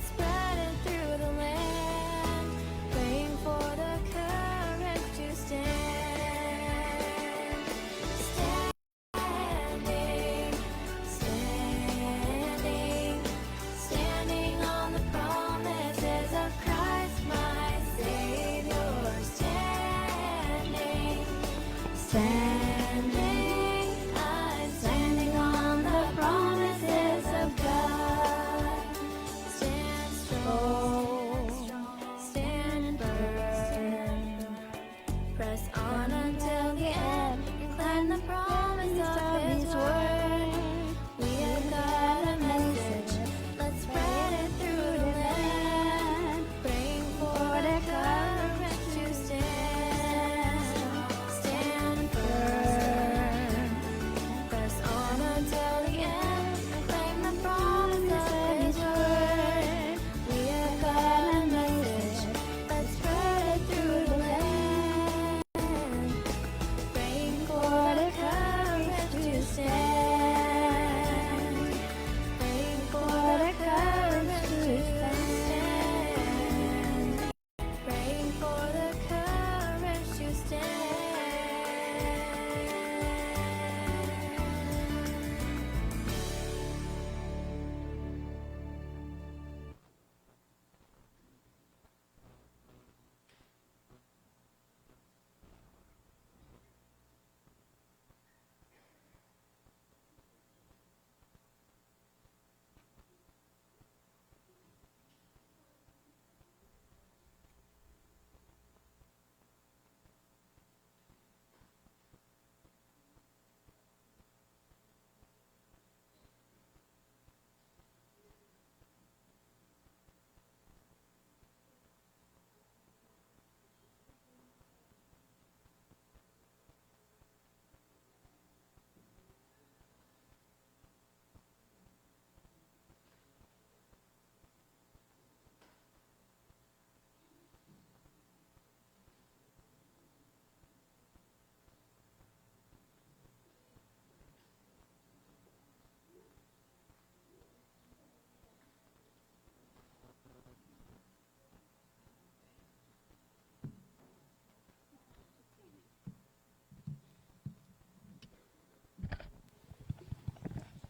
spreading through the land, praying for the courage to stand. Standing, standing, standing on the promises of Christ, my Savior. Standing, standing, I'm standing on the promises of God. Stand strong, stand firm, press on until the end, and climb the promise of His word. We have got a message, let's spread it through the land, praying for the courage to stand. Stand firm, press on until the end, and claim the promise of His word. We have got a message, let's spread it through the land, praying for the courage to stand. Praying for the courage to stand. Praying for the courage to stand.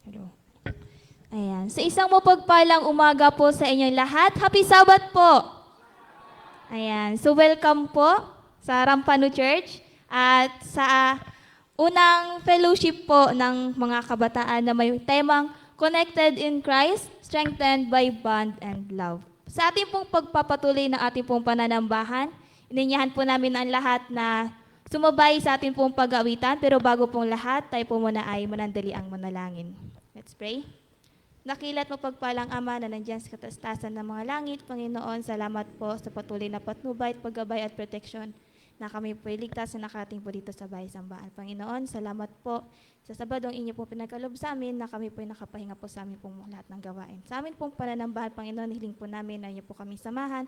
Hello. Ayan. Sa isang mapagpalang umaga po sa inyong lahat. Happy Sabbath po! Ayan. So welcome po sa Rampano Church at sa unang fellowship po ng mga kabataan na may temang Connected in Christ, Strengthened by Bond and Love. Sa ating pong pagpapatuloy ng ating pong pananambahan, ininyahan po namin ang lahat na sumabay sa ating pong pag-awitan, pero bago pong lahat, tayo po muna ay manandali ang manalangin. Let's pray. Nakilat mo pagpalang Ama na nandiyan sa katastasan ng mga langit, Panginoon, salamat po sa patuloy na patnubay, paggabay at proteksyon na kami po iligtas na nakating po dito sa bahay sambahan. Panginoon, salamat po sa Sabadong inyo po pinagkalob sa amin na kami po nakapahinga po sa amin pong lahat ng gawain. Sa amin pong pananambahan, Panginoon, hiling po namin na inyo po kami samahan.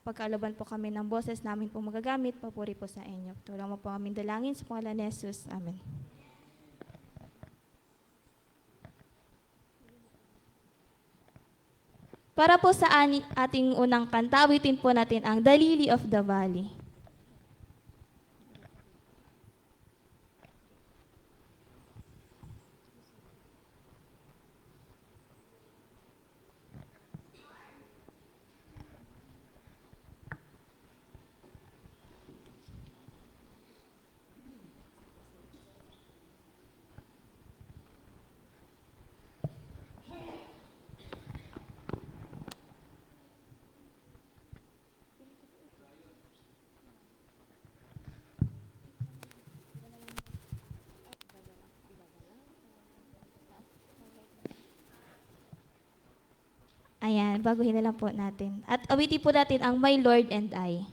Pagkaaloban po kami ng boses namin po magagamit, papuri po sa inyo. Tulong mo po kami dalangin sa pangalan ni Jesus. Amen. Para po sa ating unang kanta, awitin po natin ang The Lily of the Valley. Ayan, baguhin na lang po natin. At awitin po natin ang My Lord and I.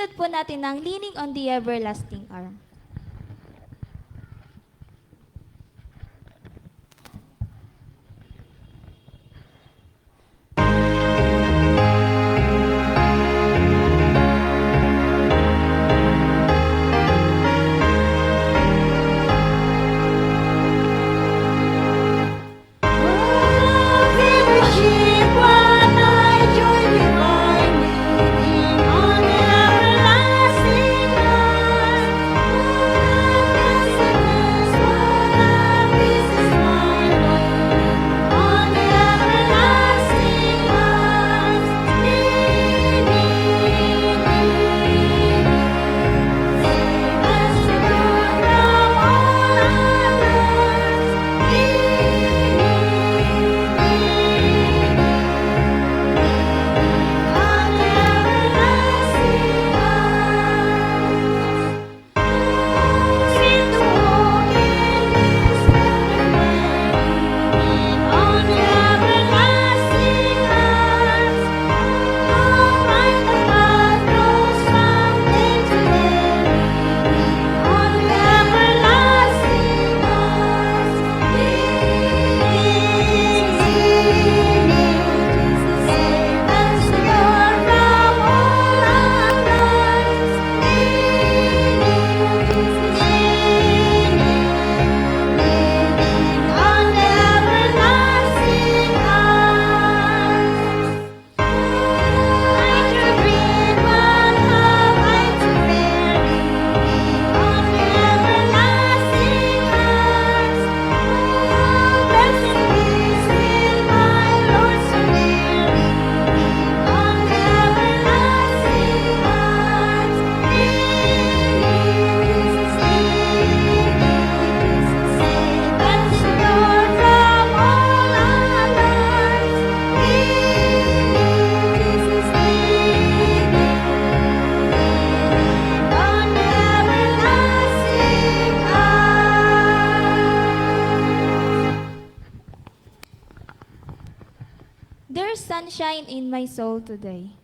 Isunod po natin ang Leaning on the Everlasting Arm. Fellowship, what I joy divine, leaning on the everlasting arm. Blessedness, what a peace is mine, leaning on the everlasting arms. Leaning, save us from all others. There's sunshine in my soul today.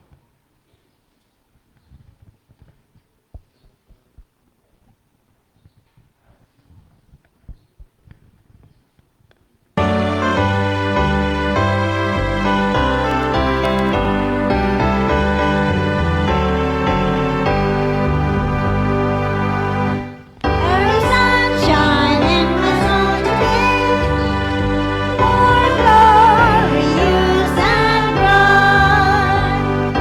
There is sunshine in my soul today, more glorious and bright.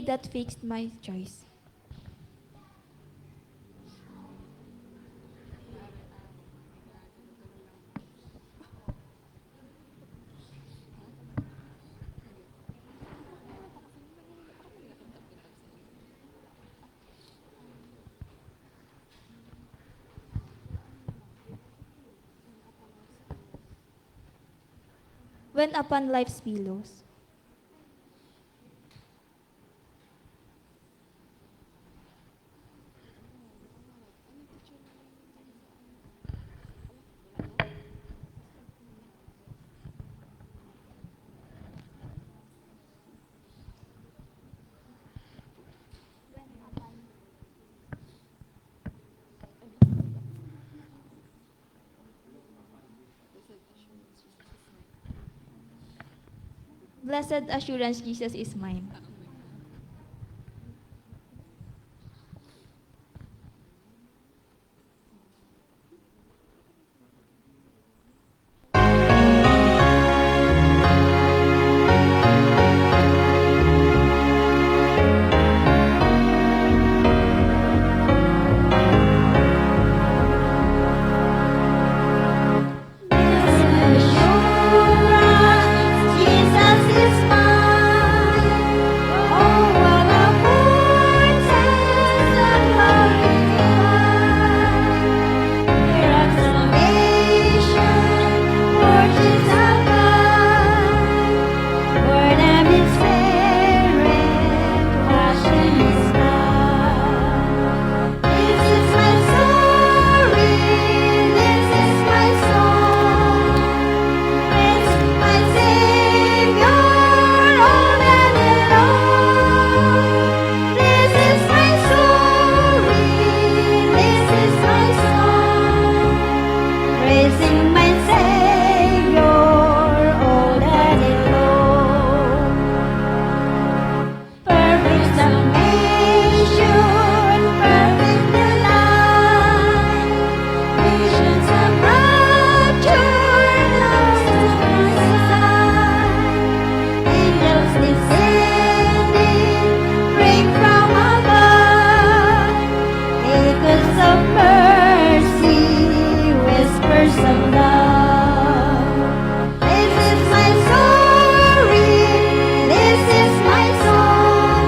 that fixed my choice. When upon life's billows. Blessed assurance, Jesus is mine. Jesus is mine. Oh, what a foretaste of glory divine. Here of salvation, fortunes of God. Born of His Spirit, washed in His blood. This is my story. This is my song. Praise my Savior all day long. This is my story. This is my song. Praising my Savior all day long. Perfect salvation, perfect delight. Visions of rapture, lost to my sight. Angels descending, bring from above. Echoes of mercy, whispers of love. This is my story, this is my song.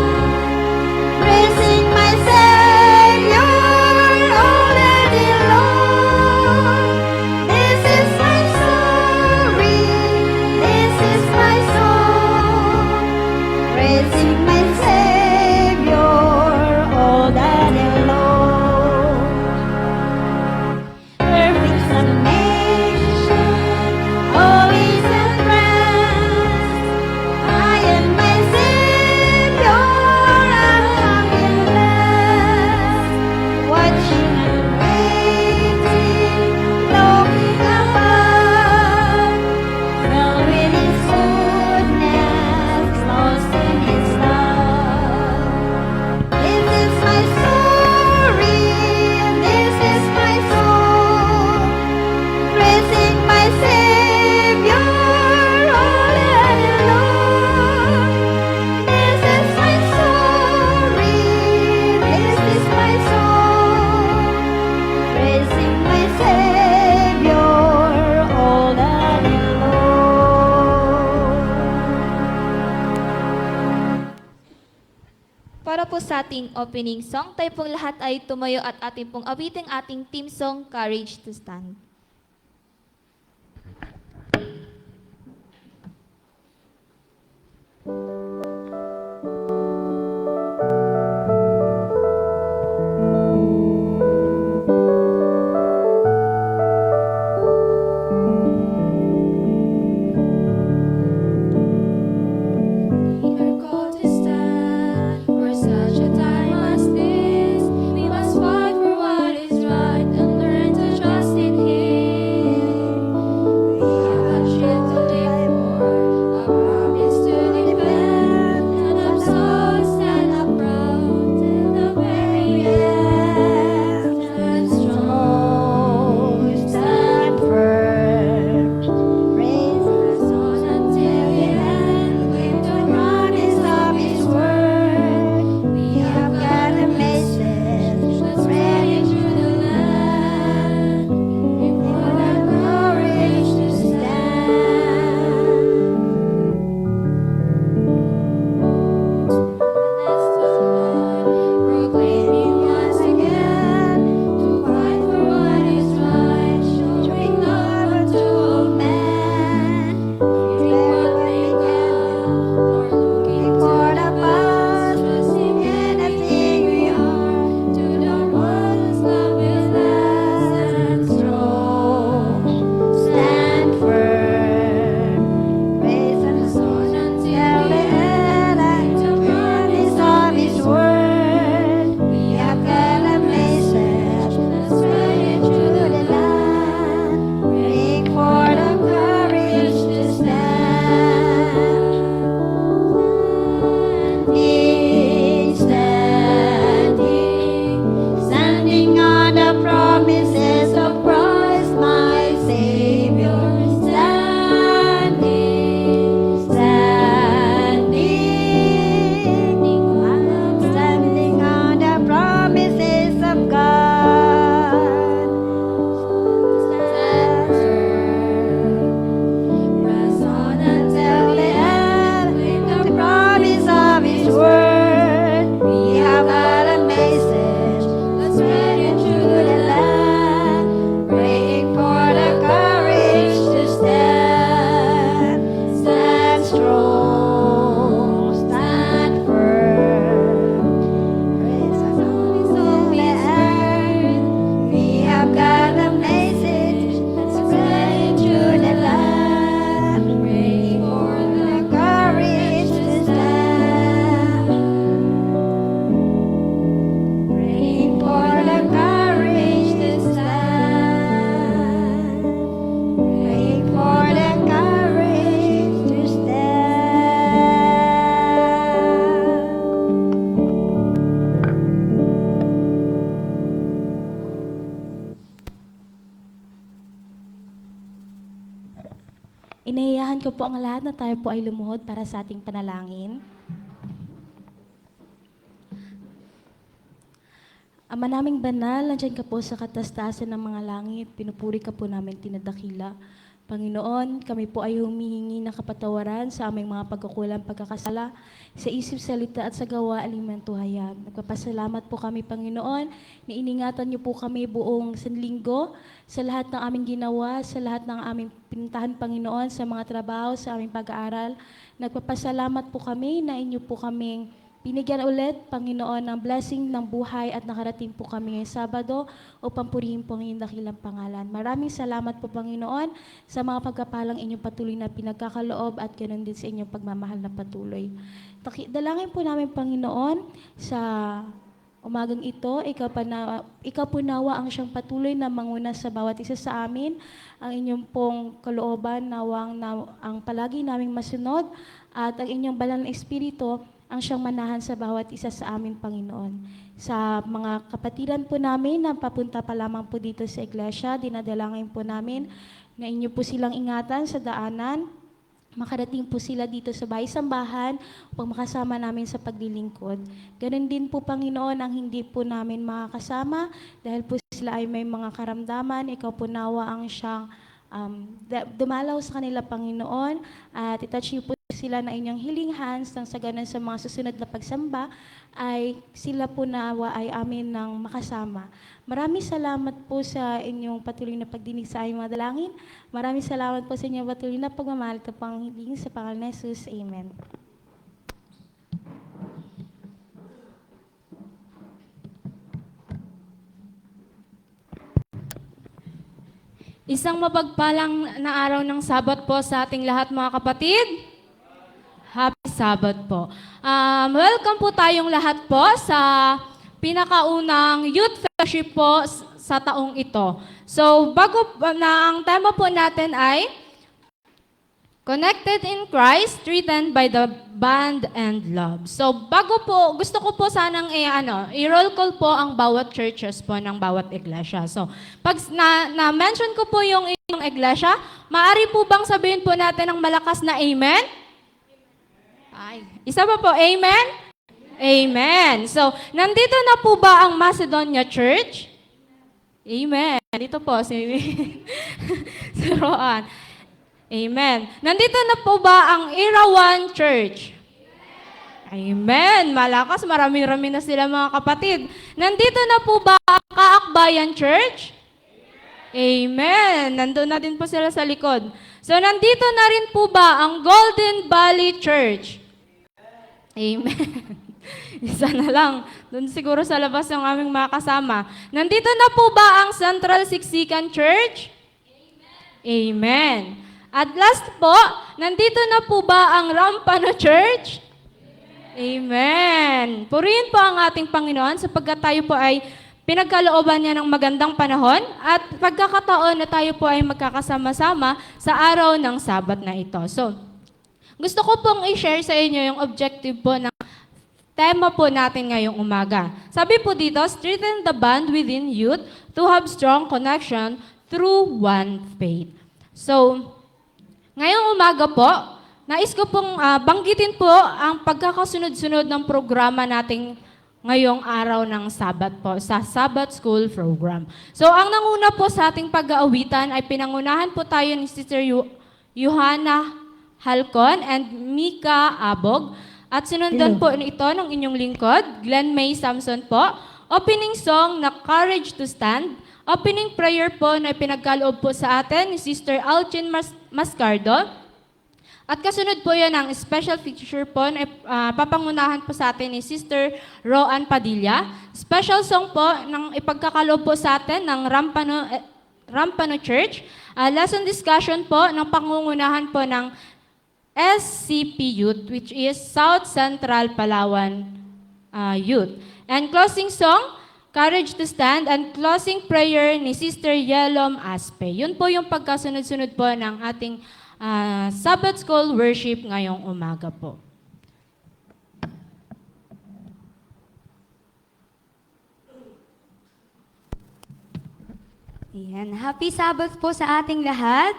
Praising my Savior all day long. This is my story, this is my song. Praising my Savior all day long. Perfect summation, always at rest. I am my Savior, I'm happy blessed. Watching and waiting, looking above. Filled with His goodness, lost in His love. This is my story, this is my song. Praising my Savior all day long. This is my story, this is my song. Praising my Savior all day long. Para po sa ating opening song, tayo pong lahat ay tumayo at ating pong awiting ating team song, Courage to Stand. We are called to stand for such a time as this. We must fight for what is right and learn to trust in Him. Inayayahan ko po ang lahat na tayo po ay lumuhod para sa ating panalangin. Ama naming banal, nandiyan ka po sa katastasan ng mga langit, pinupuri ka po namin, tinadakila. Panginoon, kami po ay humihingi ng kapatawaran sa aming mga pagkukulang pagkakasala, sa isip, salita at sa gawa, aliman tuhaya. Nagpapasalamat po kami, Panginoon, na iningatan niyo po kami buong sanlinggo, sa lahat ng aming ginawa, sa lahat ng aming pinuntahan, Panginoon, sa mga trabaho, sa aming pag-aaral. Nagpapasalamat po kami na inyo po kaming binigyan ulit, Panginoon, ng blessing ng buhay at nakarating po kami ngayong Sabado upang purihin po ang inyong dakilang pangalan. Maraming salamat po, Panginoon, sa mga pagkapalang inyong patuloy na pinagkakaloob at ganoon din sa inyong pagmamahal na patuloy. Dalangin po namin, Panginoon, sa umagang ito, ikaw po nawa ang siyang patuloy na manguna sa bawat isa sa amin, ang inyong pong kalooban, ang palagi naming masunod, at ang inyong banal na Espiritu, ang siyang manahan sa bawat isa sa amin, Panginoon. Sa mga kapatiran po namin na papunta pa lamang po dito sa iglesia, dinadalangin po namin na inyo po silang ingatan sa daanan, makarating po sila dito sa bahay-sambahan upang makasama namin sa paglilingkod. Ganon din po, Panginoon, ang hindi po namin makakasama dahil po sila ay may mga karamdaman, ikaw po nawa ang siyang dumalaw sa kanila, Panginoon, at itouch niyo po sila na inyong healing hands nang sa ganun sa mga susunod na pagsamba ay sila po nawa ay amin ng makasama. Maraming salamat po sa inyong patuloy na pagdinig sa aming mga dalangin. Maraming salamat po sa inyong patuloy na pagmamahal. Ito po ang hiling sa pangalan ni Jesus. Amen. Isang mapagpalang na araw ng Sabat po sa ating lahat, mga kapatid. Happy Sabat po. Welcome po tayong lahat po sa pinakaunang youth fellowship po sa taong ito. So, bago na ang tema po natin ay Connected in Christ, Strengthened by the Bond and Love. So, bago po, gusto ko po sanang i-roll call po ang bawat churches po ng bawat iglesia. So, pag na-mention ko po yung inyong iglesia, maaari po bang sabihin po natin ng malakas na amen? Ay, isa pa po, amen? Amen. So, nandito na po ba ang Macedonia Church? Amen. Dito po si, si Roan. Amen. Nandito na po ba ang Irawan Church? Amen. Malakas, marami-rami na sila, mga kapatid. Nandito na po ba ang Kaakbayan Church? Amen. Nandun na din po sila sa likod. So, nandito na rin po ba ang Golden Valley Church? Amen. Isa na lang. Doon siguro sa labas ng aming mga kasama. Nandito na po ba ang Central Siksikan Church? Amen. At last po, nandito na po ba ang Rampano Church? Amen. Purihin po ang ating Panginoon sapagkat tayo po ay pinagkalooban niya ng magandang panahon at pagkakataon na tayo po ay magkakasama-sama sa araw ng Sabat na ito. So, gusto ko pong i-share sa inyo yung objective po ng tema po natin ngayong umaga. Sabi po dito, strengthen the bond within youth to have strong connection through one faith. So, ngayong umaga po, nais ko pong banggitin po ang pagkakasunod-sunod ng programa nating ngayong araw ng Sabat po, sa Sabbath School Program. So, ang nanguna po sa ating pag-aawitan ay pinangunahan po tayo ni Sister Johanna Halcon and Mika Abog. At sinundan po ito ng inyong lingkod, Glenn May Samson po. Opening song na Courage to Stand. Opening prayer po na pinagkaloob po sa atin ni Sister Alchin Mascardo. At kasunod po yan ang special feature po na papangunahan po sa atin ni Sister Roan Padilla. Special song po ng ipagkakaloob po sa atin ng Rampano Church. Lesson discussion po ng pangungunahan po ng SCP Youth, which is South Central Palawan Youth. And closing song, Courage to Stand, and closing prayer ni Sister Yelom Aspe. Yun po yung pagkasunod-sunod po ng ating Sabbath School Worship ngayong umaga po. Ayan. Happy Sabbath po sa ating lahat.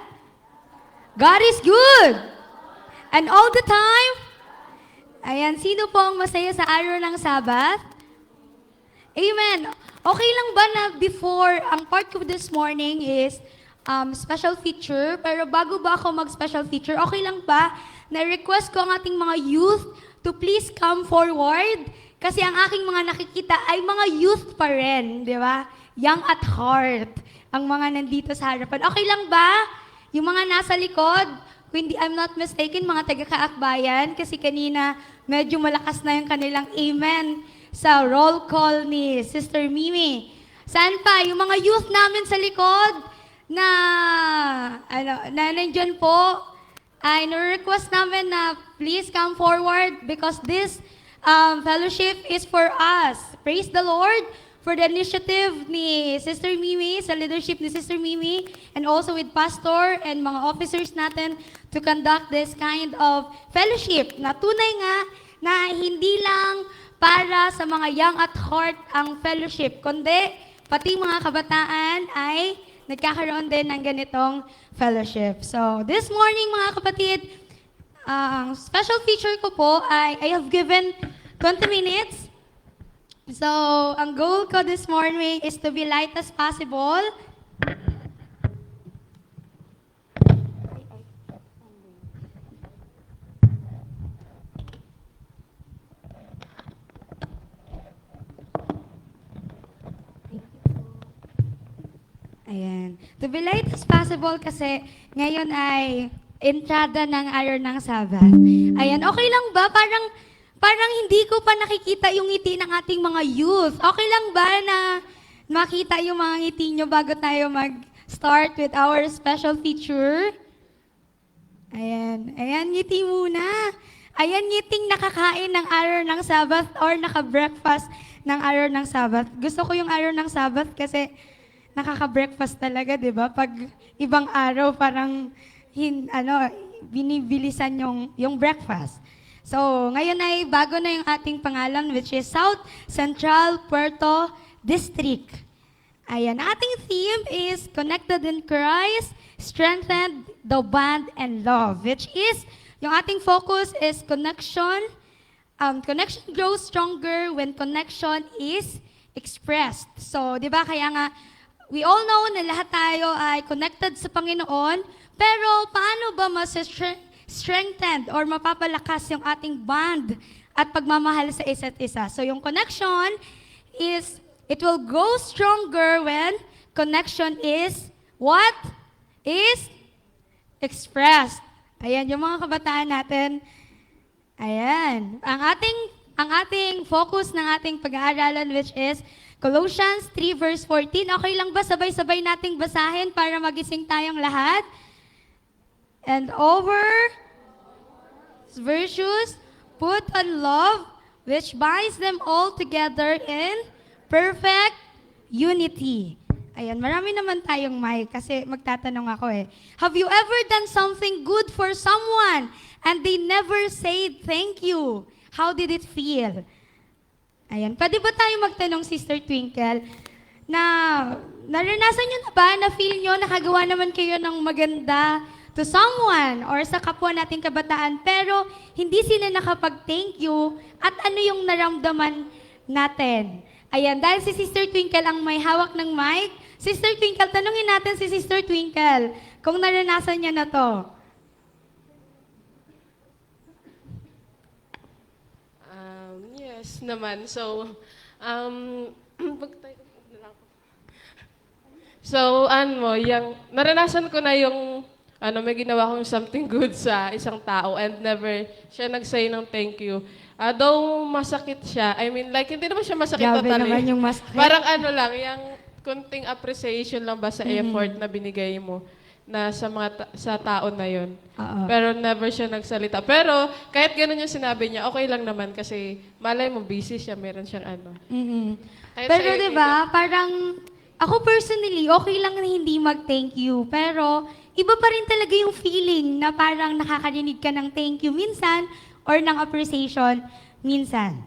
God is good. And all the time. Ayan, sino po ang masaya sa araw ng Sabat? Amen. Okay lang ba na before, ang part ko this morning is special feature, pero bago ba ako mag-special feature, okay lang ba na request ko ang ating mga youth to please come forward? Kasi ang aking mga nakikita ay mga youth pa rin, di ba? Young at heart, ang mga nandito sa harapan. Okay lang ba? Yung mga nasa likod, kung hindi I'm not mistaken, mga taga-kaakbayan, kasi kanina medyo malakas na yung kanilang amen sa roll call ni Sister Mimi. Saan pa? Yung mga youth namin sa likod na, na nandyan po, ay na-request namin na please come forward because this fellowship is for us. Praise the Lord for the initiative ni Sister Mimi, sa leadership ni Sister Mimi, and also with Pastor and mga officers natin to conduct this kind of fellowship na tunay nga na hindi lang para sa mga young at heart ang fellowship, kundi pati mga kabataan ay nagkakaroon din ng ganitong fellowship. So, this morning mga kapatid, ang special feature ko po ay I have given 20 minutes. So, ang goal ko this morning is to be light as possible. Ayan. To be light as possible kasi ngayon ay entrada ng araw ng Sabat. Ayan, okay lang ba? Parang hindi ko pa nakikita yung ngiti ng ating mga youth. Okay lang ba na makita yung mga ngiti nyo bago tayo mag-start with our special feature? Ayan. Ayan, ngiti muna. Ayan, ngiting nakakain ng araw ng Sabat or naka-breakfast ng araw ng Sabat. Gusto ko yung araw ng Sabat kasi nakaka-breakfast talaga, di ba? Pag ibang araw, parang binibilisan yung breakfast. So, ngayon ay bago na yung ating pangalan, which is South Central Puerto District. Ayan, ating theme is Connected in Christ, Strengthened the Bond and Love, which is, yung ating focus is connection. Connection grows stronger when connection is expressed. So, di ba, kaya nga, we all know na lahat tayo ay connected sa Panginoon, pero paano ba strengthened or mapapalakas yung ating bond at pagmamahal sa isa't isa? So yung connection is, it will grow stronger when connection is what? Is expressed. Ayan, yung mga kabataan natin. Ayan. Ang ating focus ng ating pag-aaralan, which is Colossians 3 verse 14. Okay lang ba sabay-sabay nating basahin para magising tayong lahat? And over virtues, put on love, which binds them all together in perfect unity. Ayan, marami naman tayong mic kasi magtatanong ako eh. Have you ever done something good for someone and they never said thank you? How did it feel? Ayan, pwede ba tayo magtanong, Sister Twinkle, na naranasan nyo na ba, na feel nyo, nakagawa naman kayo ng maganda to someone or sa kapwa nating kabataan, pero hindi sila nakapag-thank you at ano yung naramdaman natin? Ayan, dahil si Sister Twinkle ang may hawak ng mic, Sister Twinkle, tanungin natin si Sister Twinkle kung naranasan niya na to. Yes naman. So, naranasan ko na yung, may ginawa kong something good sa isang tao and never siya nag-say ng thank you. Though masakit siya, hindi naman siya masakit Grabe totally. naman yung masakit. Parang lang, yung kunting appreciation lang ba sa effort na binigay mo na sa tao na yun. Oo. Pero never siya nagsalita. Pero kahit ganun yung sinabi niya, okay lang naman kasi malay mo busy siya, meron siyang Kahit Pero sa'yo, di ba, parang ako personally, okay lang na hindi mag-thank you. Pero iba pa rin talaga yung feeling na parang nakakarinig ka ng thank you minsan or ng appreciation minsan.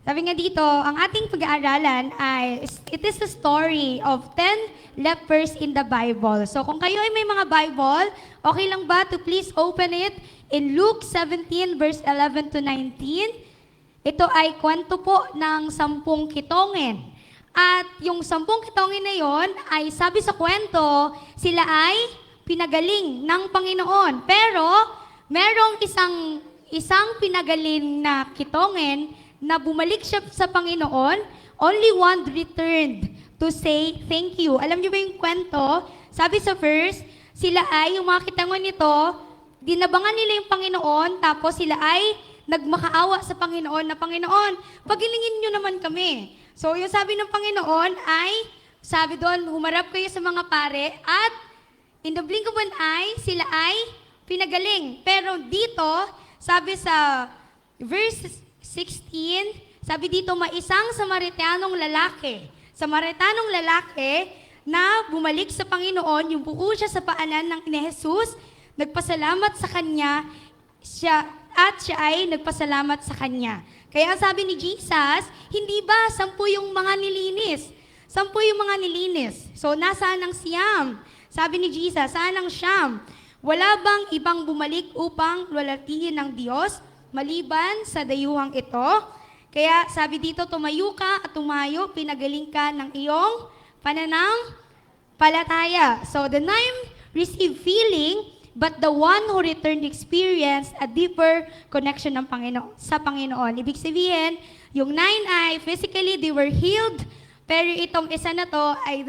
Sabi nga dito, ang ating pag-aaralan ay, it is a story of 10 lepers in the Bible. So kung kayo ay may mga Bible, okay lang ba to please open it in Luke 17 verse 11 to 19. Ito ay kwento po ng 10 kitongin. At yung 10 kitongin na yon ay sabi sa kwento, sila ay pinagaling ng Panginoon. Pero merong isang pinagaling na kitongin na bumalik siya sa Panginoon, only one returned to say thank you. Alam niyo ba yung kwento? Sabi sa verse, sila ay, yung mga kitangon nito, dinabangan nila yung Panginoon, tapos sila ay nagmakaawa sa Panginoon na, Panginoon, pagilingin niyo naman kami. So, yung sabi ng Panginoon ay, sabi doon, humarap kayo sa mga pare at in the blink of an eye, sila ay pinagaling. Pero dito, sabi sa verse 16, sabi dito, isang Samaritanong lalaki na bumalik sa Panginoon, yung buko siya sa paanan ng ni Jesus, nagpasalamat sa kanya, siya ay nagpasalamat sa kanya. Kaya sabi ni Jesus, hindi ba 10 yung mga nilinis? 10 yung mga nilinis. So, nasaan ang siyam? Sabi ni Jesus, saan ang siyam? Wala bang ibang bumalik upang lulatihin ng Diyos maliban sa dayuhang ito? Kaya sabi dito, tumayo ka at tumayo, pinagaling ka ng iyong pananampalataya. So, the 9 received healing, but the one who returned experienced a deeper connection ng sa Panginoon. Ibig sabihin, yung 9 ay physically they were healed, pero itong isa na to ay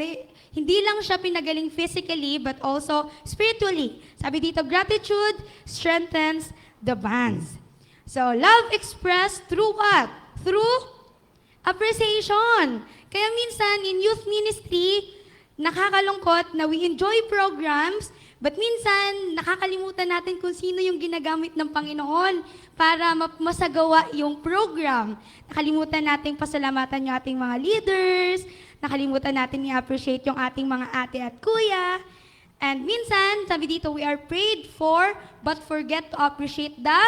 hindi lang siya pinagaling physically but also spiritually. Sabi dito, gratitude strengthens the bonds. So, love expressed through what? Through appreciation. Kaya minsan in youth ministry, nakakalungkot na we enjoy programs, but minsan, nakakalimutan natin kung sino yung ginagamit ng Panginoon para masagawa yung program. Nakalimutan natin pasalamatan yung ating mga leaders, nakalimutan natin i-appreciate yung ating mga ate at kuya. And minsan, sabi dito, we are prayed for, but forget to appreciate the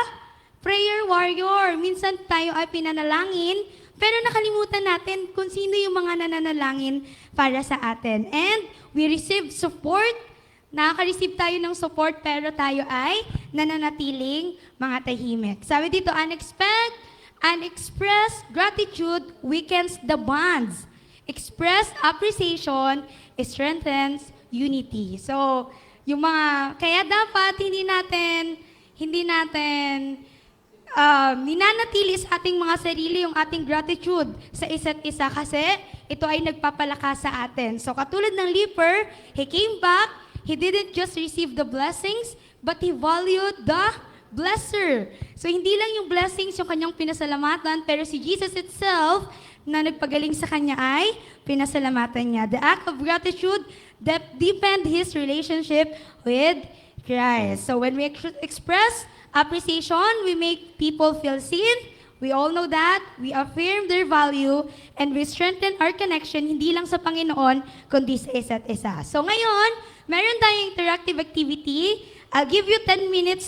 prayer warrior. Minsan tayo ay pinanalangin, pero nakalimutan natin kung sino yung mga nananalangin para sa atin. And we receive support. Nakaka-receive tayo ng support pero tayo ay nananatiling mga tahimik. Sabi dito, unexpressed gratitude weakens the bonds. Expressed appreciation strengthens unity. So, kaya dapat hindi natin ninanatili sa ating mga sarili yung ating gratitude sa isa't isa kasi ito ay nagpapalakas sa atin. So, katulad ng leper, he came back. He didn't just receive the blessings, but he valued the blesser. So, hindi lang yung blessings yung kanyang pinasalamatan, pero si Jesus itself, na nagpagaling sa kanya ay pinasalamatan niya. The act of gratitude deepened his relationship with Christ. So, when we express appreciation, we make people feel seen. We all know that. We affirm their value and we strengthen our connection hindi lang sa Panginoon, kundi sa isa't isa. So ngayon, meron tayong interactive activity. I'll give you 10 minutes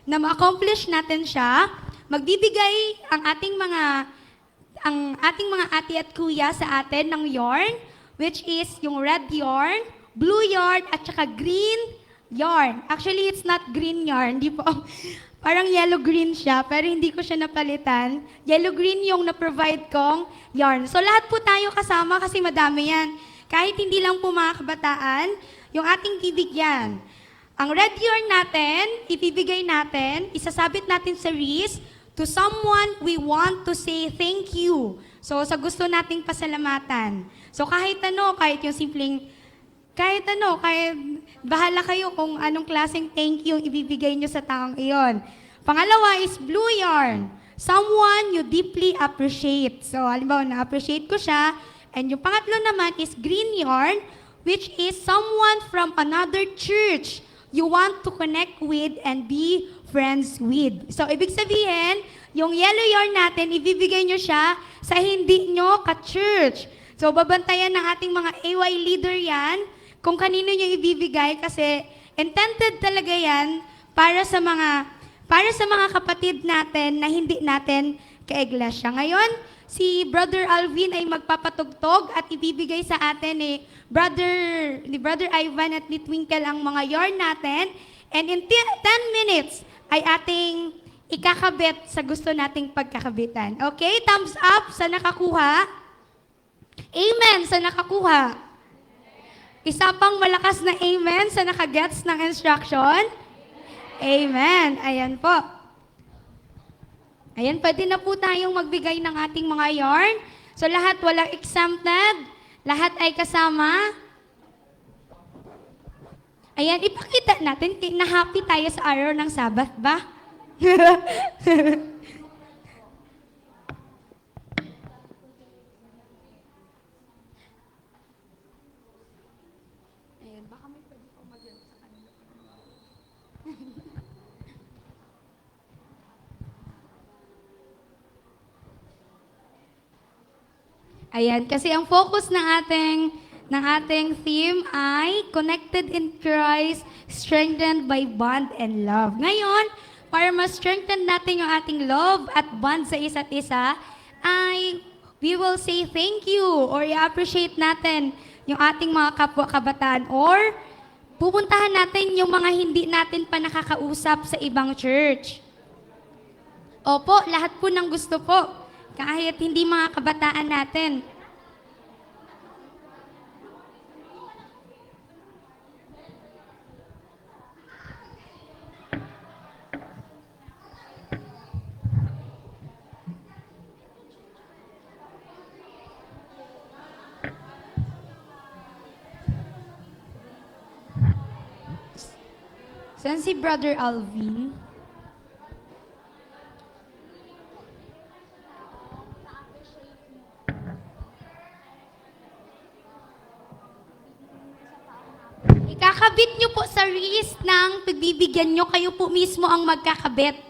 na ma-accomplish natin siya. Magbibigay ang ating mga ate at kuya sa atin ng yarn, which is yung red yarn, blue yarn, at saka green yarn. Actually, it's not green yarn. Di po. Parang yellow-green siya, pero hindi ko siya napalitan. Yellow-green yung na-provide kong yarn. So lahat po tayo kasama kasi madami yan. Kahit hindi lang po mga kabataan, yung ating bibigyan. Ang red yarn natin, ibibigay natin, isasabit natin sa wrist to someone we want to say thank you. So sa gusto nating pasalamatan. So kahit yung simpleng kahit bahala kayo kung anong klaseng thank you ibibigay nyo sa taong iyon. Pangalawa is blue yarn. Someone you deeply appreciate. So, halimbawa, na-appreciate ko siya. And yung pangatlo naman is green yarn, which is someone from another church you want to connect with and be friends with. So, ibig sabihin, yung yellow yarn natin, ibibigay nyo siya sa hindi nyo ka-church. So, babantayan ng ating mga AY leader yan, kung kanino nyo ibibigay kasi intended talaga yan para sa mga kapatid natin na hindi natin kaiglesia. Ngayon, si Brother Alvin ay magpapatugtog at ibibigay sa atin ni Brother Ivan at ni Twinkle ang mga yarn natin. And in 10 minutes ay ating ikakabit sa gusto nating pagkakabitan. Okay? Thumbs up sa nakakuha. Amen sa nakakuha. Isa pang malakas na amen sa nakagets ng instruction. Amen. Ayan po. Ayan, pwede na po tayong magbigay ng ating mga yarn. So lahat walang exempted. Lahat ay kasama. Ayan, ipakita natin na happy tayo sa araw ng Sabbath ba? Ayan, kasi ang focus ng ating theme ay Connected in Christ, Strengthened by Bond and Love. Ngayon, para ma-strengthen natin yung ating love at bond sa isa't isa, ay we will say thank you or i-appreciate natin yung ating mga kapwa-kabataan or pupuntahan natin yung mga hindi natin pa nakakausap sa ibang church. Opo, lahat po ng gusto po. Kahit hindi mga kabataan natin. Saan si Brother Alvin? Ikakabit nyo po sa wrist ng pagbibigyan nyo, kayo po mismo ang magkakabit.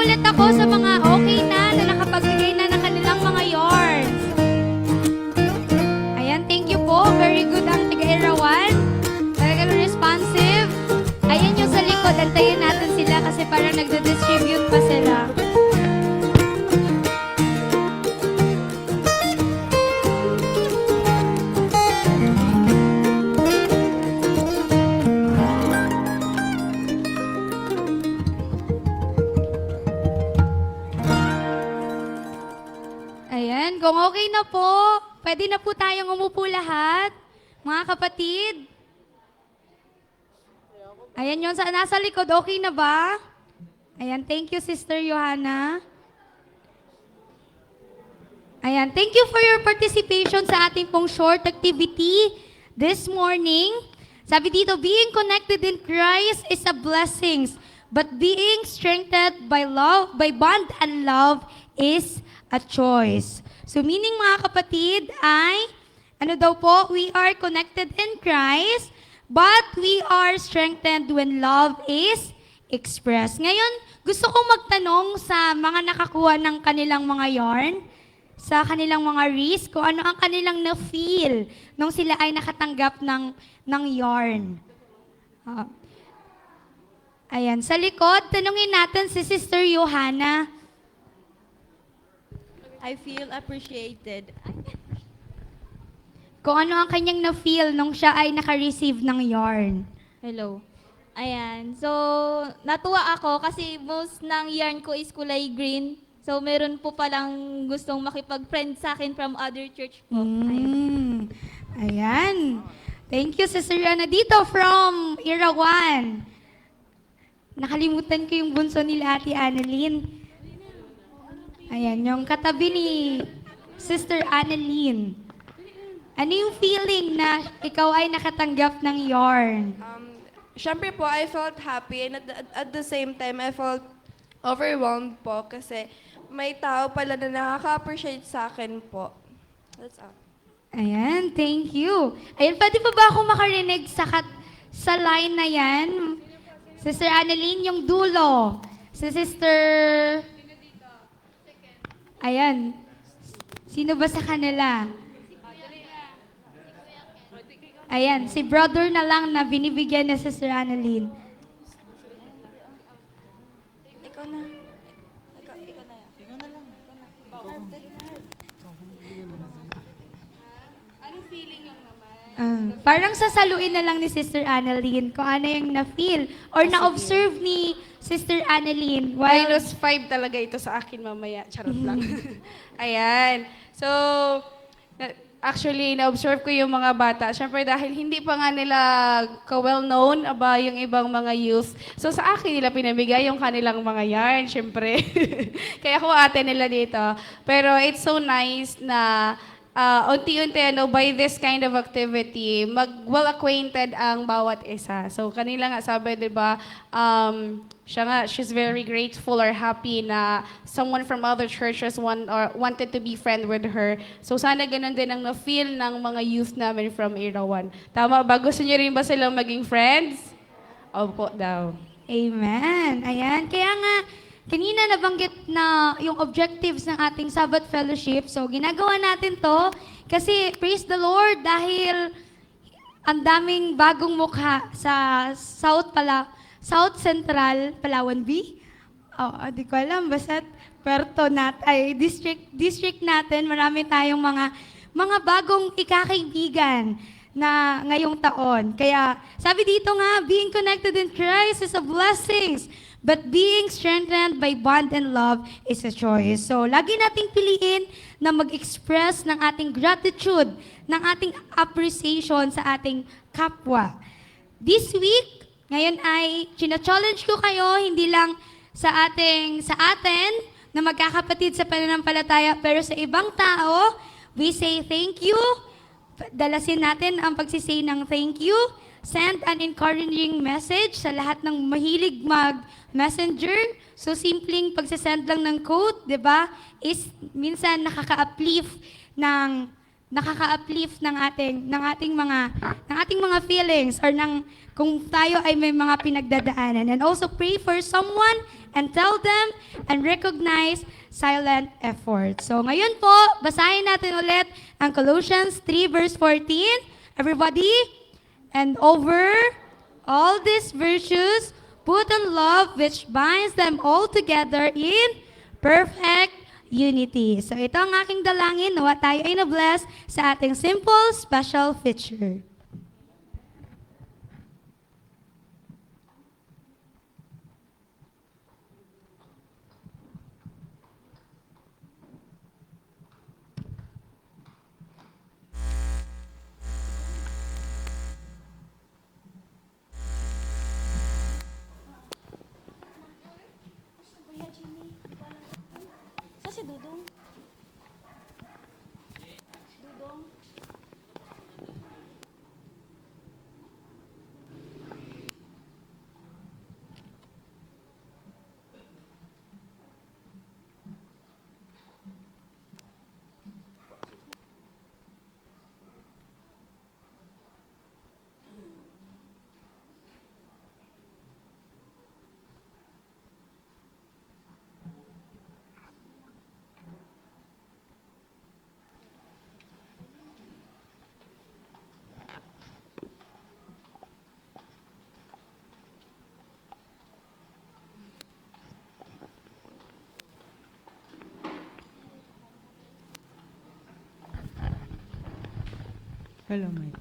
makulit ako sa mga okay na nakapagbigay na ng kanilang mga yarns. Ayan, thank you po. Very good ang taga-Irawan. Talagang responsive. Ayan yung sa likod. Antayin natin sila kasi parang nagda-distribute pa sila. Ayan, kung okay na po, pwede na po tayong umupo lahat, mga kapatid. Ayan yung nasa likod, okay na ba? Ayan, thank you, Sister Johanna. Ayan, thank you for your participation sa ating pong short activity this morning. Sabi dito, being connected in Christ is a blessing, but being strengthened by love, by bond and love is a choice. So meaning mga kapatid ay, ano daw po, we are connected in Christ, but we are strengthened when love is expressed. Ngayon, gusto kong magtanong sa mga nakakuha ng kanilang mga yarn, sa kanilang mga wreaths, kung ano ang kanilang na-feel nung sila ay nakatanggap ng yarn. Ayan, sa likod, tanungin natin si Sister Johanna. I feel appreciated. Kung ano ang kanyang na-feel nung siya ay naka-receive ng yarn. Hello. Ayan. So, natuwa ako kasi most ng yarn ko is kulay green. So, meron po palang gustong makipag-friend sa akin from other church po. Ayun. Ayan. Thank you, Sister Johanna. Dito from Irawan. Nakalimutan ko yung bunso nila, Ate Annalyn. Ayan, yung katabi ni Sister Annalyn. Ano yung feeling na ikaw ay nakatanggap ng yarn? Siyempre po, I felt happy and at the same time, I felt overwhelmed po kasi may tao pala na nakaka-appreciate sa akin po. That's all. Ayan, thank you. Ayan, pwede pa ba ako makarinig sa line na yan? Sister Annalyn, yung dulo. Si Sister... Ayan. Sino ba sa kanila? Ayan, si brother na lang na binibigyan ni Sister Annalyn. Ikaw na. Parang sasaluin na lang ni Sister Annalyn kung ano yung na-feel or na-observe ni Sister Annalyn. While, -5 talaga ito sa akin mamaya. Charot lang. Ayan. So, actually, na-observe ko yung mga bata. Siyempre, dahil hindi pa nga nila ka-well-known aba yung ibang mga youth. So, sa akin nila pinamigay yung kanilang mga yarn, siyempre. Kaya ako ate nila dito. Pero it's so nice na unti-unti, by this kind of activity, well-acquainted ang bawat isa. So, kanila nga sabi, di ba, she's very grateful or happy na someone from other churches wanted to be friend with her. So, sana ganun din ang na-feel ng mga youth namin from Irawan. Tama ba? Gusto niyo rin ba silang maging friends? Opo daw. Amen. Ayan. Kaya nga, kanina nabanggit na yung objectives ng ating Sabbath Fellowship. So, ginagawa natin to kasi, praise the Lord, dahil ang daming bagong mukha sa South Central, Palawan B. Di ko alam, basta district natin, marami tayong mga bagong ikakaibigan na ngayong taon. Kaya, sabi dito nga, being connected in Christ is a blessing. But being strengthened by bond and love is a choice. So, lagi nating piliin na mag-express ng ating gratitude, ng ating appreciation sa ating kapwa. This week, ngayon ay china-challenge ko kayo, hindi lang sa atin na magkakapatid sa pananampalataya, pero sa ibang tao, we say thank you. Dalasin natin ang pagsisay ng thank you. Send an encouraging message sa lahat ng mahilig mag-messenger. So, simpleng pagsisend lang ng quote, di ba, is minsan nakaka-uplift ng nakaka-uplift ng ating mga feelings or kung tayo ay may mga pinagdadaanan. And also pray for someone and tell them and recognize silent effort. So ngayon po, basahin natin ulit ang Colossians 3 verse 14. Everybody, and over all these virtues, put on love which binds them all together in perfect unity. So ito ang aking dalangin, nawa tayo ay na-bless sa ating simple special feature. Si Dudong. Hello, Mike.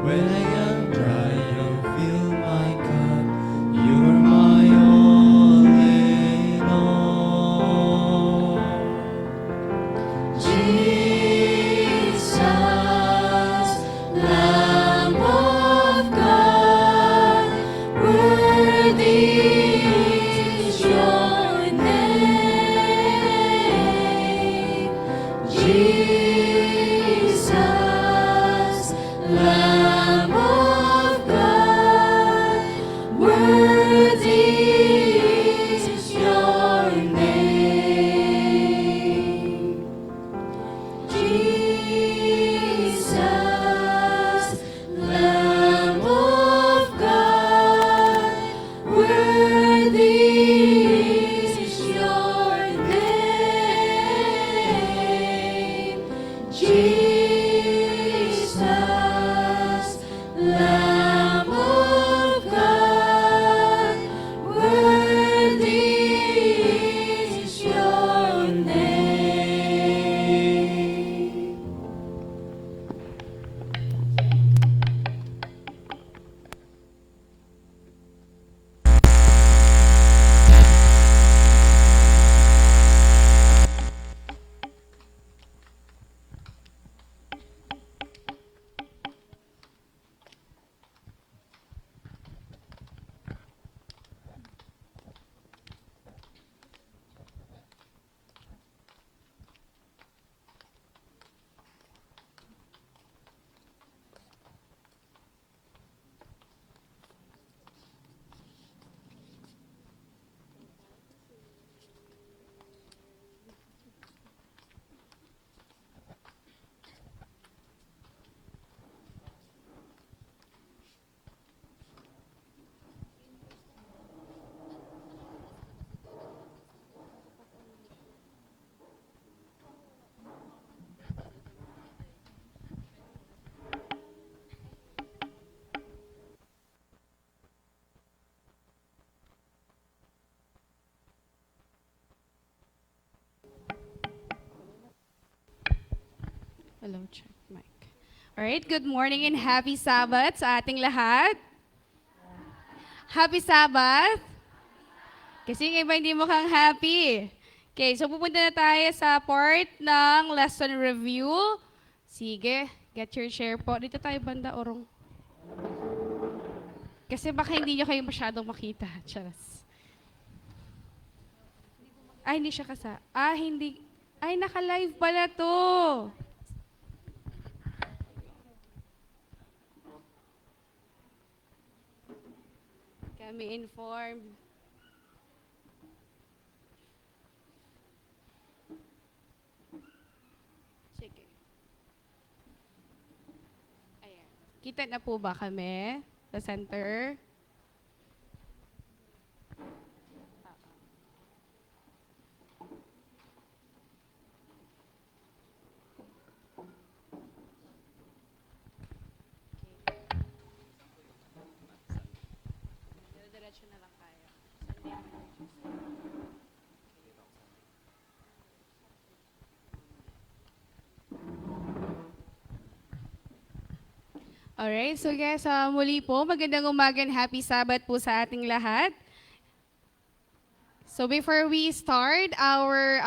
When I am dry, you fill my cup. Jesus, Lamb of God, worthy is your name. Jesus, Lamb of God, worthy is your name. Jesus, Lamb of God, worthy is your name. Jesus, Lamb of God, worthy is your name. Hello, check mic. Alright, good morning and happy Sabbath sa ating lahat. Happy Sabbath! Kasi yung iba hindi mukhang happy. Okay, so pupunta na tayo sa part ng lesson review. Sige, get your chair po. Dito tayo banda, Orong. Kasi baka hindi nyo kayo masyadong makita. Charas. Ay, hindi siya hindi. Ay, naka-live pala to. Kami informed. Sige. Ayan. Kita na po ba kami sa center? Diretso na lang kaya. Alright, so guys, muli po, magandang umaga and happy Sabbath po sa ating lahat. So before we start our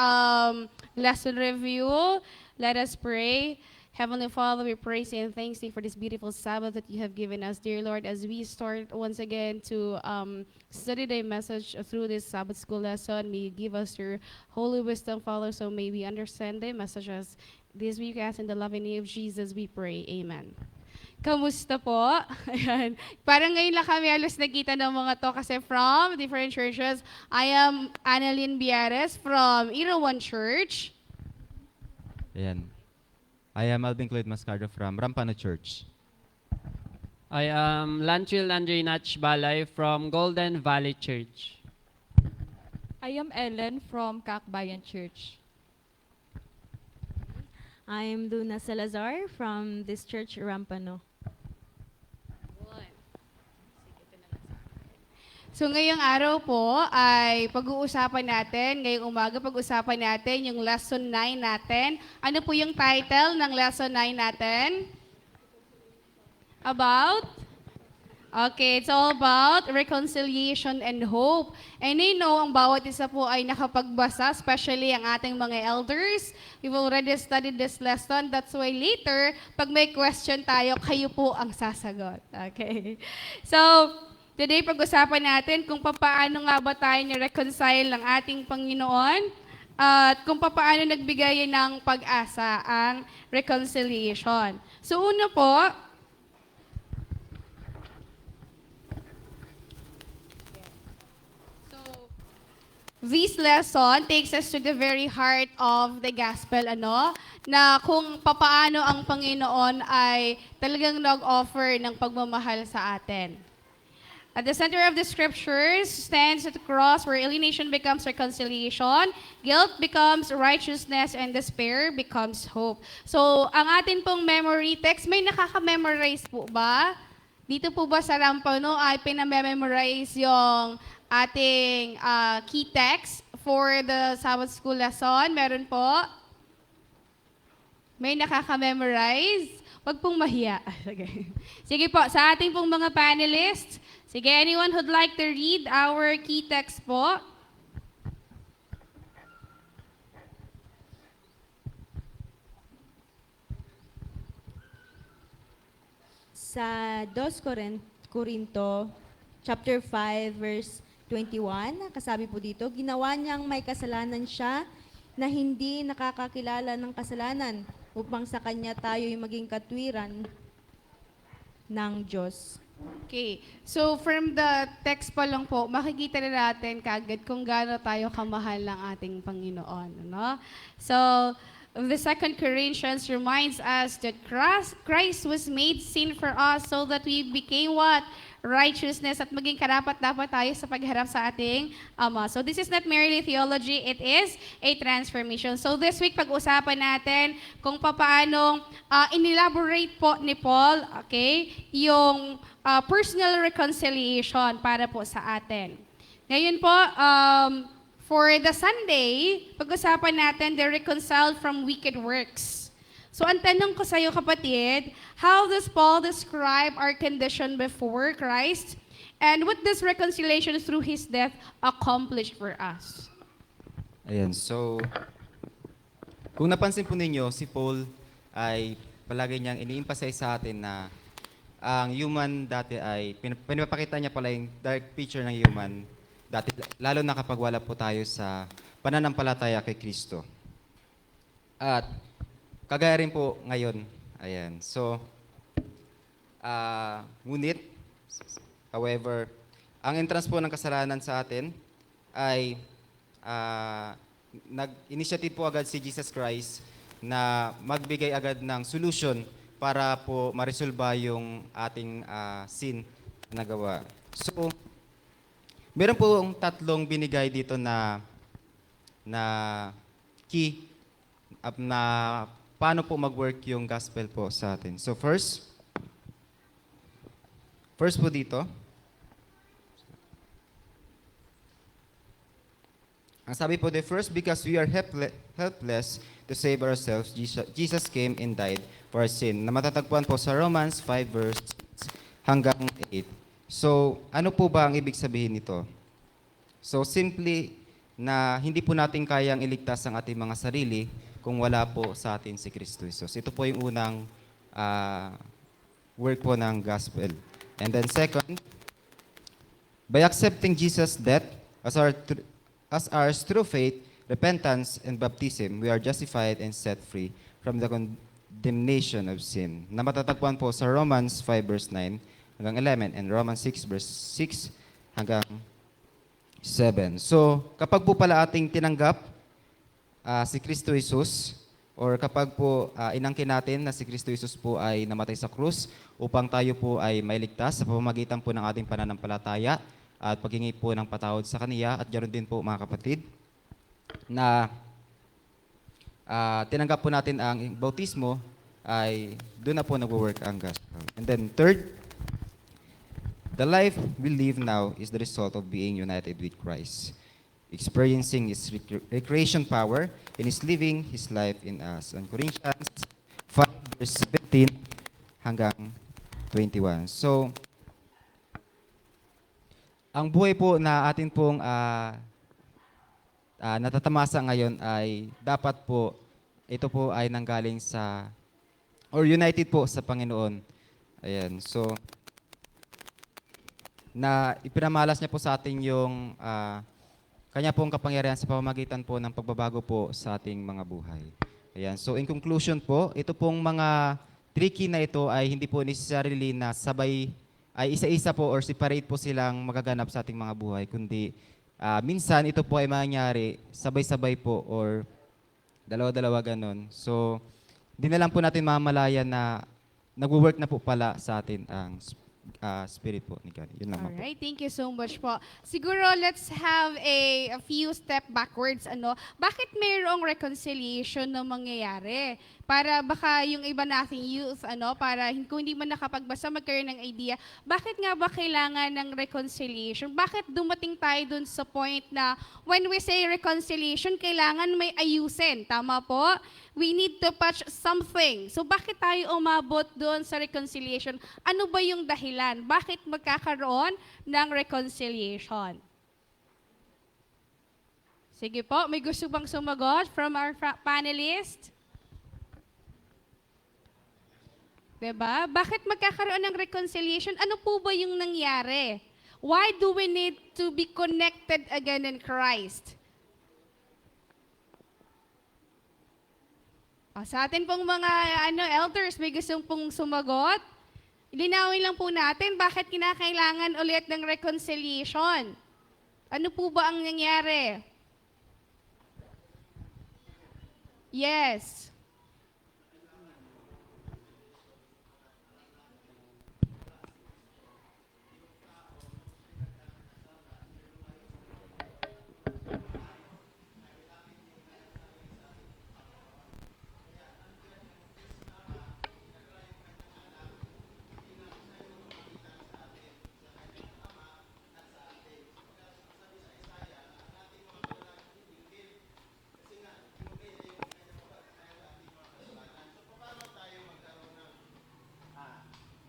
lesson review, let us pray. Heavenly Father, we praise you and thanks you for this beautiful Sabbath that you have given us, dear Lord, as we start once again to study the message through this Sabbath school lesson. May you give us your holy wisdom, Father, so may we understand the message as this week, as in the loving name of Jesus, we pray. Amen. Kamusta po? Ayan. Parang ngayon lang kami halos nagkita ng mga to kasi from different churches. I am Annalyn Biares from Irawan Church. Ayan. I am Alvin Cloyd Mascardo from Rampano Church. I am Lanchil Andre Nach Balay from Golden Valley Church. I am Ellen from Kakbayan Church. I am Luna Salazar from this church, Rampano. So ngayong araw po ay pag-uusapan natin, ngayong umaga pag-uusapan natin yung lesson 9 natin. Ano po yung title ng lesson 9 natin? About Okay, it's all about reconciliation and hope. And I know, ang bawat isa po ay nakapagbasa, especially ang ating mga elders. We've already studied this lesson. That's why later, pag may question tayo, kayo po ang sasagot. Okay? So, today, pag-usapan natin kung paano nga ba tayo ni-reconcile ng ating Panginoon at kung paano nagbigay ng pag-asa ang reconciliation. So, una po, this lesson takes us to the very heart of the gospel, na kung papaano ang Panginoon ay talagang nag-offer ng pagmamahal sa atin. At the center of the scriptures stands the cross where alienation becomes reconciliation, guilt becomes righteousness, and despair becomes hope. So, ang atin pong memory text, may nakaka-memorize po ba? Dito po ba sa Rampano ay pinamemorize yung ating key text for the Sabbath School lesson? Meron po? May nakaka-memorize? Huwag pong mahiya. Sige po, sa ating pong mga panelists, sige, anyone who'd like to read our key text po? Sa 2 Corinto, chapter 5, verse 21, kasabi po dito, ginawa niyang may kasalanan siya na hindi nakakakilala ng kasalanan upang sa kanya tayo'y maging katwiran ng Diyos. Okay. So, from the text pa lang po, makikita na natin kagad kung gaano tayo kamahal ng ating Panginoon. So, the 2 Corinthians reminds us that Christ was made sin for us so that we became what? Righteousness at maging karapat-dapat tayo sa pagharap sa ating Ama. So this is not merely theology, it is a transformation. So this week, pag-usapan natin kung paano inelaborate po ni Paul, okay, yung personal reconciliation para po sa atin. Ngayon po, for the Sunday, pag-usapan natin the reconciled from wicked works. So, ang tanong ko sa iyo, kapatid, how does Paul describe our condition before Christ? And what does reconciliation through His death accomplish for us? Ayan, so, kung napansin po ninyo, si Paul ay palagi niyang ini-emphasize sa atin na ang human dati ay, pinapakita niya pala yung dark picture ng human dati, lalo na kapag wala po tayo sa pananampalataya kay Kristo. At, kagaya rin po ngayon, ayan. So, ngunit, however, ang entrance po ng kasalanan sa atin ay nag-initiative po agad si Jesus Christ na magbigay agad ng solution para po ma-resolve yung ating sin na nagawa. So, meron po tatlong binigay dito na key na paano po mag-work yung gospel po sa atin. So first po dito, ang sabi po, the first, because we are helpless to save ourselves, Jesus came and died for our sin. Na matatagpuan po sa Romans 5 verse 6 hanggang 8. So, ano po ba ang ibig sabihin nito? So, simply na hindi po natin kayang iligtas ang ating mga sarili kung wala po sa atin si Kristo Jesus. Ito po yung unang work po ng gospel. And then second, by accepting Jesus' death as ours through faith, repentance, and baptism, we are justified and set free from the condemnation of sin. Na matatagpuan po sa Romans 5 verse 9 hanggang 11 and Romans 6 verse 6 hanggang 7. So, kapag po pala ating tinanggap si Kristo Jesus, or kapag po inangkin natin na si Kristo Jesus po ay namatay sa krus upang tayo po ay mailigtas sa pamamagitan po ng ating pananampalataya at paghingi po ng patawad sa Kaniya, at ganoon din po mga kapatid, na tinanggap po natin ang bautismo, ay doon na po nag-work ang gospel. And then third, the life we live now is the result of being united with Christ, experiencing His recreation power, and His living His life in us. And Corinthians 5 verse 17 hanggang 21. So, ang buhay po na atin pong natatamasa ngayon ay dapat po, ito po ay nanggaling sa, or united po sa Panginoon. Ayan, so, na ipinamalas niya po sa atin yung kanya pong kapangyarihan sa pamamagitan po ng pagbabago po sa ating mga buhay. Ayan, so in conclusion po, ito pong mga tricky na ito ay hindi po necessarily na sabay, ay isa-isa po or separate po silang magaganap sa ating mga buhay, kundi minsan ito po ay mangyayari sabay-sabay po or dalawa-dalawa ganon. So, hindi na lang po natin mamalayan na nagwo-work na po pala sa atin ang spirit po ni God. Yun naman po. Alright, thank you so much po. Siguro, let's have a few step backwards. Bakit mayroong reconciliation na mangyayari? Para baka yung iba nating youth, para kung hindi man nakapagbasa, magkaroon ng idea, bakit nga ba kailangan ng reconciliation? Bakit dumating tayo dun sa point na when we say reconciliation, kailangan may ayusin? Tama po? We need to patch something. So bakit tayo umabot doon sa reconciliation? Ano ba yung dahilan? Bakit magkakaroon ng reconciliation? Sige po, may gusto bang sumagot from our panelists? Diba? Bakit magkakaroon ng reconciliation? Ano po ba yung nangyari? Why do we need to be connected again in Christ? Sa atin pong mga elders, may gustong pong sumagot. Linawin lang po natin bakit kinakailangan ulit ng reconciliation. Ano po ba ang nangyari? Yes.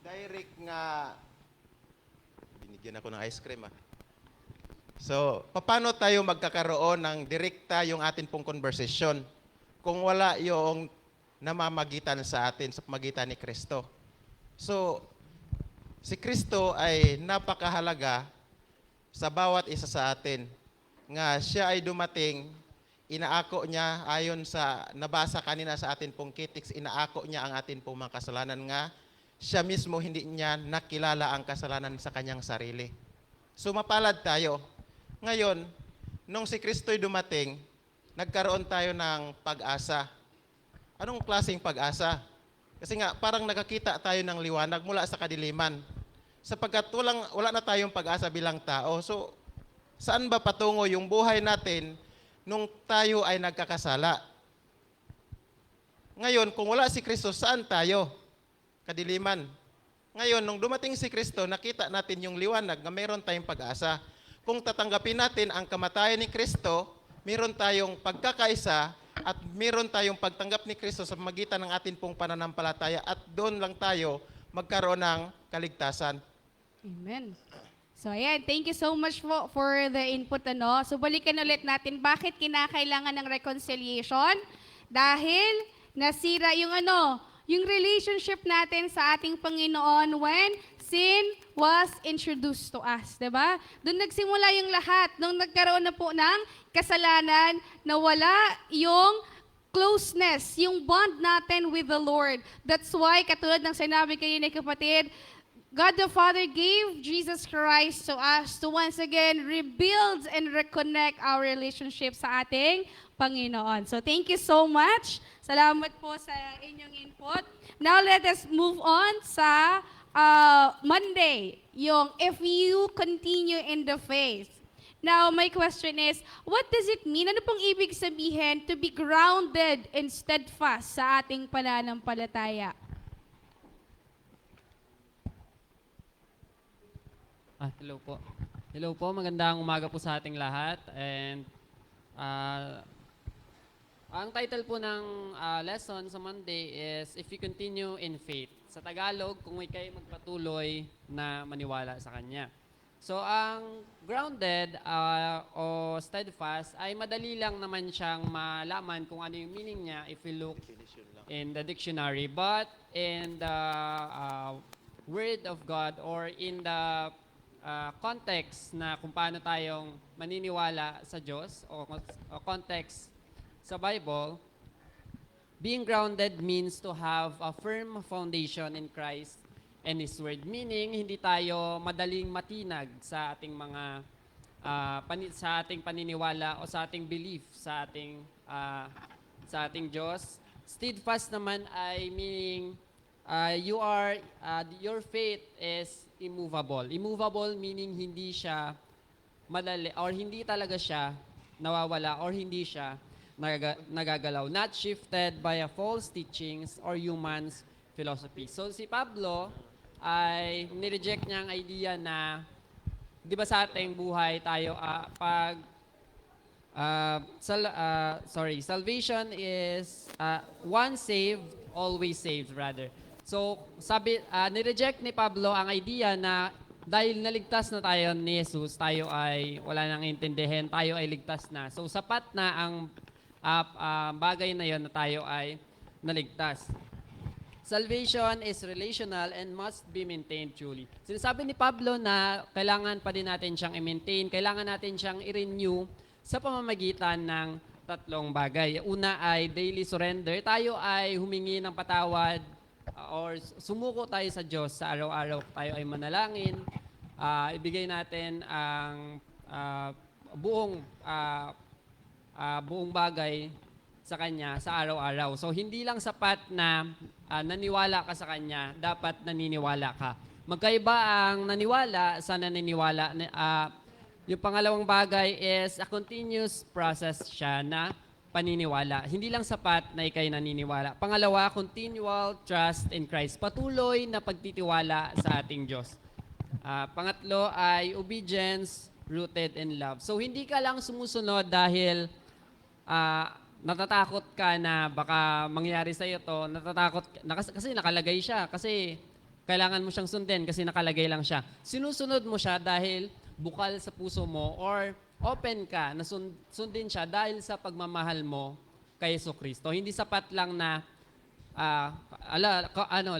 Direct nga, binigyan ako ng ice cream So, paano tayo magkakaroon ng direkta yung atin pong conversation kung wala yung namamagitan sa atin sa pamagitan ni Kristo? So, si Kristo ay napakahalaga sa bawat isa sa atin. Nga siya ay dumating, inaako niya ayon sa nabasa kanina sa atin pong kitiks, inaako niya ang atin pong mga kasalanan nga siya mismo hindi niya nakilala ang kasalanan sa kanyang sarili. So mapalad tayo. Ngayon, nung si Kristo'y dumating, nagkaroon tayo ng pag-asa. Anong klaseng pag-asa? Kasi nga, parang nakakita tayo ng liwanag mula sa kadiliman. Sapagkat wala na tayong pag-asa bilang tao. So, saan ba patungo yung buhay natin nung tayo ay nagkakasala? Ngayon, kung wala si Kristo, saan tayo? Kadiliman. Ngayon, nung dumating si Kristo, nakita natin yung liwanag na meron tayong pag-asa. Kung tatanggapin natin ang kamatayan ni Kristo, meron tayong pagkakaisa at meron tayong pagtanggap ni Kristo sa magitan ng atin pong pananampalataya at doon lang tayo magkaroon ng kaligtasan. Amen. So ayan, thank you so much for the input. So balikan ulit natin, bakit kinakailangan ng reconciliation? Dahil nasira yung relationship natin sa ating Panginoon when sin was introduced to us, diba? Doon nagsimula yung lahat. Nung nagkaroon na po ng kasalanan, nawala yung closeness, yung bond natin with the Lord. That's why, katulad ng sinabi kayo ni kapatid, God the Father gave Jesus Christ to us to once again rebuild and reconnect our relationship sa ating Panginoon. So thank you so much. Salamat po sa inyong input. Now let us move on sa Monday, yung if you continue in the faith. Now, my question is, what does it mean? Ano pong ibig sabihin to be grounded and steadfast sa ating pananampalataya? Hello po. Hello po, magandang umaga po sa ating lahat. And ang title po ng lesson sa Monday is If You Continue in Faith. Sa Tagalog, kung ikay magpatuloy na maniwala sa Kanya. So ang grounded o steadfast ay madali lang naman siyang malaman kung ano yung meaning niya if we look in the dictionary. But in the Word of God or in the context na kung paano tayong maniniwala sa Diyos o context sa Bible, being grounded means to have a firm foundation in Christ and His Word. Meaning, hindi tayo madaling matinag sa ating mga sa ating paniniwala o sa ating belief sa ating Diyos. Steadfast naman ay meaning your faith is immovable. Immovable meaning hindi siya madali or hindi talaga siya nawawala or hindi siya nagagalaw. Not shifted by a false teachings or human's philosophy. So si Pablo ay nireject niya ang idea na, di ba sa ating buhay tayo, salvation is once saved, always saved rather. So nireject ni Pablo ang idea na dahil naligtas na tayo ni Jesus, tayo ay wala nang intindihin, tayo ay ligtas na. So sapat na ang bagay na yon na tayo ay naligtas. Salvation is relational and must be maintained truly. Sinasabi ni Pablo na kailangan pa din natin siyang i-maintain, kailangan natin siyang i-renew sa pamamagitan ng tatlong bagay. Una ay daily surrender. Tayo ay humingi ng patawad or sumuko tayo sa Diyos sa araw-araw. Tayo ay manalangin, ibigay natin ang buong bagay sa Kanya sa araw-araw. So, hindi lang sapat na naniwala ka sa Kanya, dapat naniniwala ka. Magkaiba ang naniwala sa naniniwala. Yung pangalawang bagay is a continuous process siya na paniniwala. Hindi lang sapat na ikay naniniwala. Pangalawa, continual trust in Christ. Patuloy na pagtitiwala sa ating Diyos. Pangatlo ay obedience rooted in love. So, hindi ka lang sumusunod dahil natatakot ka na baka mangyari sa iyo to, natatakot kasi nakalagay siya, kasi kailangan mo siyang sundin kasi nakalagay lang siya. Sinusunod mo siya dahil bukal sa puso mo or open ka na sundin siya dahil sa pagmamahal mo kay Jesucristo. Hindi sapat lang na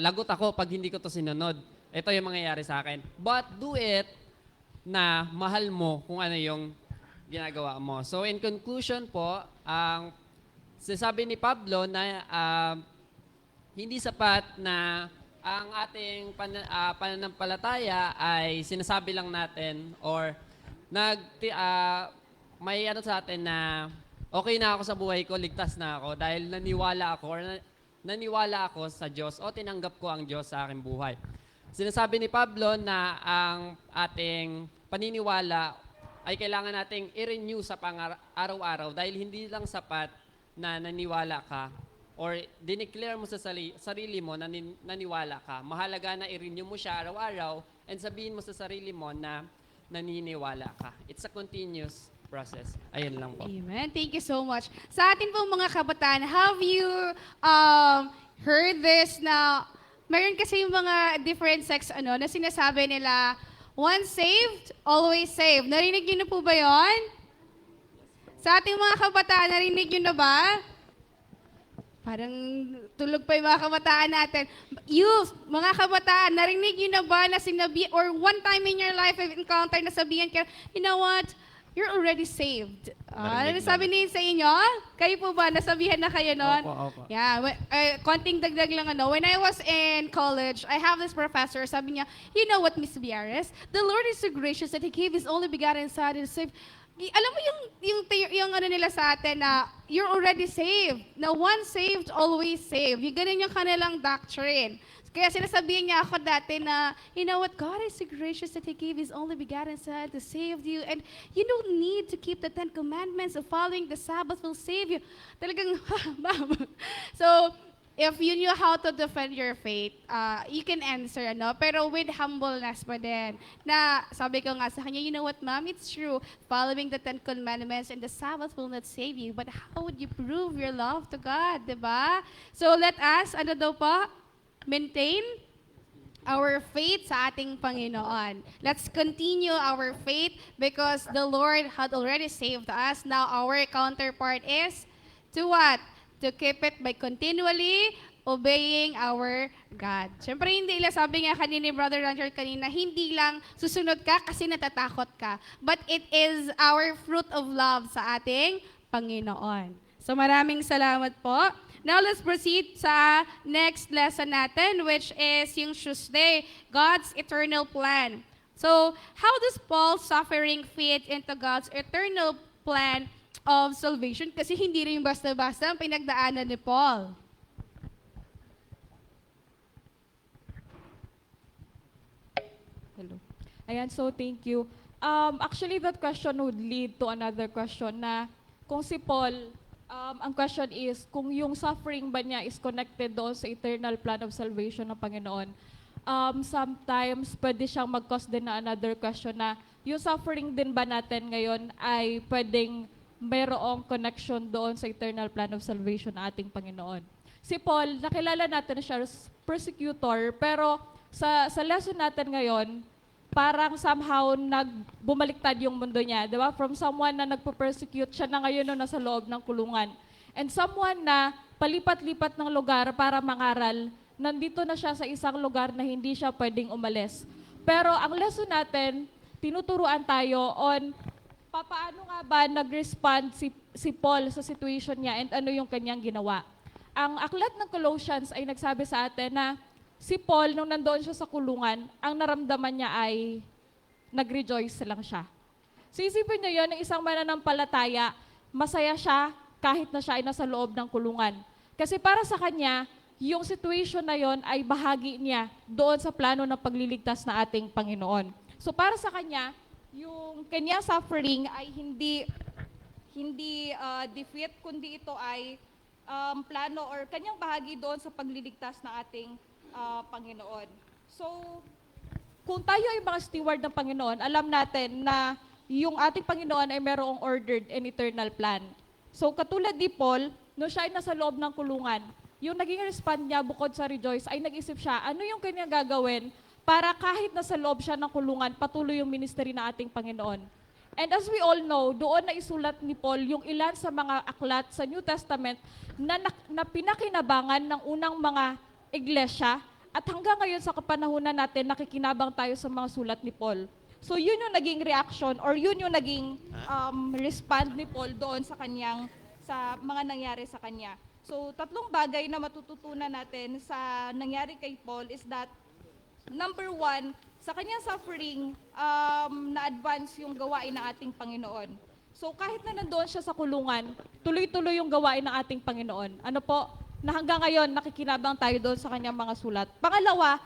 lagot ako pag hindi ko to sinunod. Ito yung mangyayari sa akin. But do it na mahal mo kung ano yung ginagawa mo. So in conclusion po, ang sinasabi ni Pablo na hindi sapat na ang ating pananampalataya ay sinasabi lang natin or may sa atin na okay na ako sa buhay ko, ligtas na ako dahil naniwala ako sa Diyos o tinanggap ko ang Diyos sa aking buhay. Sinasabi ni Pablo na ang ating paniniwala ay kailangan nating i-renew sa araw-araw dahil hindi lang sapat na naniwala ka or dineclare mo sa sarili mo na naniwala ka. Mahalaga na i-renew mo siya araw-araw and sabihin mo sa sarili mo na naniniwala ka. It's a continuous process. Ayun lang po. Amen. Thank you so much. Sa atin pong mga kabataan, have you heard this na mayroon kasi yung mga different sects na sinasabi nila, once saved, always saved. Narinig niyo na po ba yon? Sa ating mga kabataan, narinig niyo na ba? Parang tulog pa yung mga kabataan natin. Youth, mga kabataan, narinig niyo na ba na sinabi, or one time in your life, I've encountered na sabihan ka, you know what? You're already saved. Ano sabi niyo sa inyo? Kayo po ba? Nasabihan na kayo nun? Opo. Yeah. Konting dagdag lang When I was in college, I have this professor. Sabi niya, you know what, Miss Biares? The Lord is so gracious that He gave His only begotten Son and saved. Alam mo yung nila sa atin na you're already saved. Na once saved, always saved. Yung ganun yung kanilang doctrine. Kaya sinasabihan niya ako dati na, you know what, God is so gracious that He gave His only begotten Son to save you. And you don't need to keep the 10 Commandments of following the Sabbath will save you. Talagang, so, if you knew how to defend your faith, you can answer, pero with humbleness pa din. Na sabi ko nga sa kanya, you know what, ma'am, it's true. Following the 10 Commandments and the Sabbath will not save you. But how would you prove your love to God, diba? So let us, maintain our faith sa ating Panginoon. Let's continue our faith because the Lord had already saved us. Now our counterpart is to what? To keep it by continually obeying our God. Siyempre, hindi lang, sabi nga kanina ni Brother Rancher kanina, hindi lang susunod ka kasi natatakot ka. But it is our fruit of love sa ating Panginoon. So maraming salamat po. Now let's proceed sa next lesson natin, which is yung Tuesday, God's eternal plan. So, how does Paul's suffering fit into God's eternal plan of salvation? Kasi hindi rin basta-basta ang pinagdaanan ni Paul. Hello. Ayan, so thank you. Actually, that question would lead to another question na kung si Paul, ang question is, kung yung suffering ba niya is connected doon sa eternal plan of salvation ng Panginoon, sometimes pwede siyang mag-cause din na another question na yung suffering din ba natin ngayon ay pwedeng mayroong connection doon sa eternal plan of salvation ng ating Panginoon. Si Paul, nakilala natin siya as persecutor, pero sa lesson natin ngayon, parang somehow bumaliktad yung mundo niya, di ba? From someone na nagpo-persecute, siya na ngayon na nasa loob ng kulungan. And someone na palipat-lipat ng lugar para mangaral, nandito na siya sa isang lugar na hindi siya pwedeng umalis. Pero ang lesson natin, tinuturuan tayo on paano nga ba nag-respond si Paul sa situation niya and ano yung kanyang ginawa. Ang aklat ng Colossians ay nagsabi sa atin na si Paul, nung nandoon siya sa kulungan, ang naramdaman niya ay nag-rejoice lang siya. So isipin niyo yun, ng isang mananampalataya, masaya siya kahit na siya ay nasa loob ng kulungan. Kasi para sa kanya, yung situation na yon ay bahagi niya doon sa plano ng pagliligtas na ating Panginoon. So para sa kanya, yung kanya suffering ay hindi defeat, kundi ito ay plano or kanyang bahagi doon sa pagliligtas na ating Panginoon. So, kung tayo ay mga steward ng Panginoon, alam natin na yung ating Panginoon ay merong ordered and eternal plan. So, katulad ni Paul, no siya ay nasa loob ng kulungan, yung naging respond niya bukod sa rejoice ay nag-isip siya, ano yung kanyang gagawin para kahit nasa loob siya ng kulungan, patuloy yung ministry na ating Panginoon. And as we all know, doon na isulat ni Paul yung ilan sa mga aklat sa New Testament na pinakinabangan ng unang mga iglesia, at hanggang ngayon sa kapanahunan natin, nakikinabang tayo sa mga sulat ni Paul. So yun yung naging reaction or yun yung naging respond ni Paul doon sa mga nangyari sa kanya. So 3 bagay na matututunan natin sa nangyari kay Paul is that, number 1, sa kanyang suffering, na-advance yung gawain ng ating Panginoon. So kahit na nandoon siya sa kulungan, tuloy-tuloy yung gawain ng ating Panginoon. Ano po? Na hanggang ngayon, nakikinabang tayo doon sa kanyang mga sulat. Pangalawa,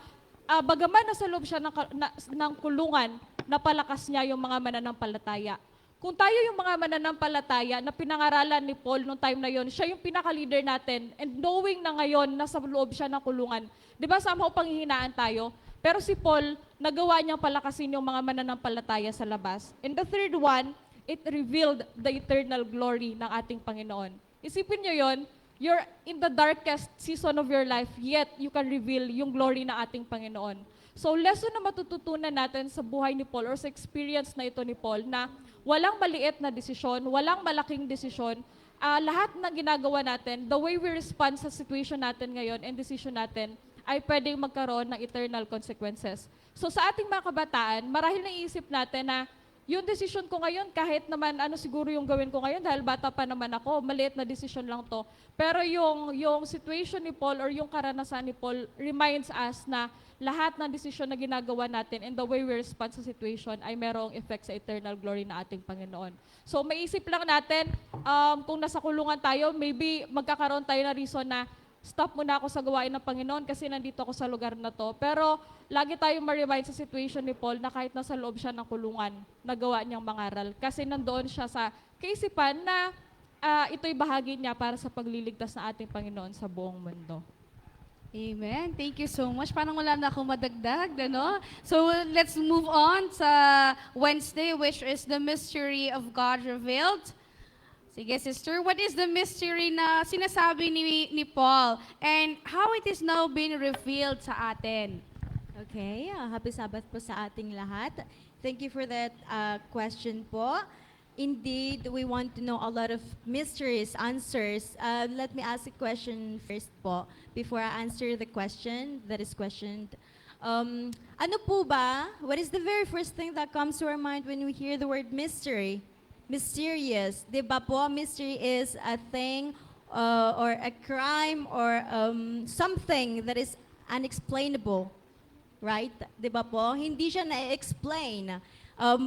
bagaman nasa loob siya ng kulungan, napalakas niya yung mga mananampalataya. Kung tayo yung mga mananampalataya na pinangaralan ni Paul noong time na yon, siya yung pinaka-leader natin, and knowing na ngayon, nasa loob siya ng kulungan. Di ba, somehow panghihinaan tayo? Pero si Paul, nagawa niyang palakasin yung mga mananampalataya sa labas. And the third one, it revealed the eternal glory ng ating Panginoon. Isipin niyo yon, you're in the darkest season of your life, yet you can reveal yung glory ng ating Panginoon. So, lesson na matututunan natin sa buhay ni Paul or sa experience na ito ni Paul na walang maliit na desisyon, walang malaking desisyon, lahat ng ginagawa natin, the way we respond sa situation natin ngayon and decision natin, ay pwedeng magkaroon ng eternal consequences. So, sa ating mga kabataan, marahil naiisip natin na yung decision ko ngayon, kahit naman ano siguro yung gawin ko ngayon dahil bata pa naman ako, maliit na decision lang to. Pero yung situation ni Paul or yung karanasan ni Paul reminds us na lahat ng decision na ginagawa natin and the way we respond sa situation ay merong effect sa eternal glory na ating Panginoon. So maisip lang natin, kung nasa kulungan tayo, maybe magkakaroon tayo na reason na stop muna ako sa gawain ng Panginoon kasi nandito ako sa lugar na to. Pero lagi tayong ma-remind sa situation ni Paul na kahit nasa loob siya ng kulungan, nagawa niyang mangaral. Kasi nandoon siya sa kaisipan na ito'y bahagi niya para sa pagliligtas na ating Panginoon sa buong mundo. Amen. Thank you so much. Parang wala na akong madagdag, ano? So, let's move on sa Wednesday, which is the mystery of God revealed. Sige, sister, what is the mystery na sinasabi ni Paul and how it is now being revealed sa atin? Okay, happy Sabbath po sa ating lahat. Thank you for that question po. Indeed, we want to know a lot of mysteries, answers. Let me ask a question first po before I answer the question that is questioned. Ano po ba, what is the very first thing that comes to our mind when we hear the word mystery? Mysterious. Di ba po, mystery is a thing or a crime or something that is unexplainable. Right? Di ba po? Hindi siya na-explain.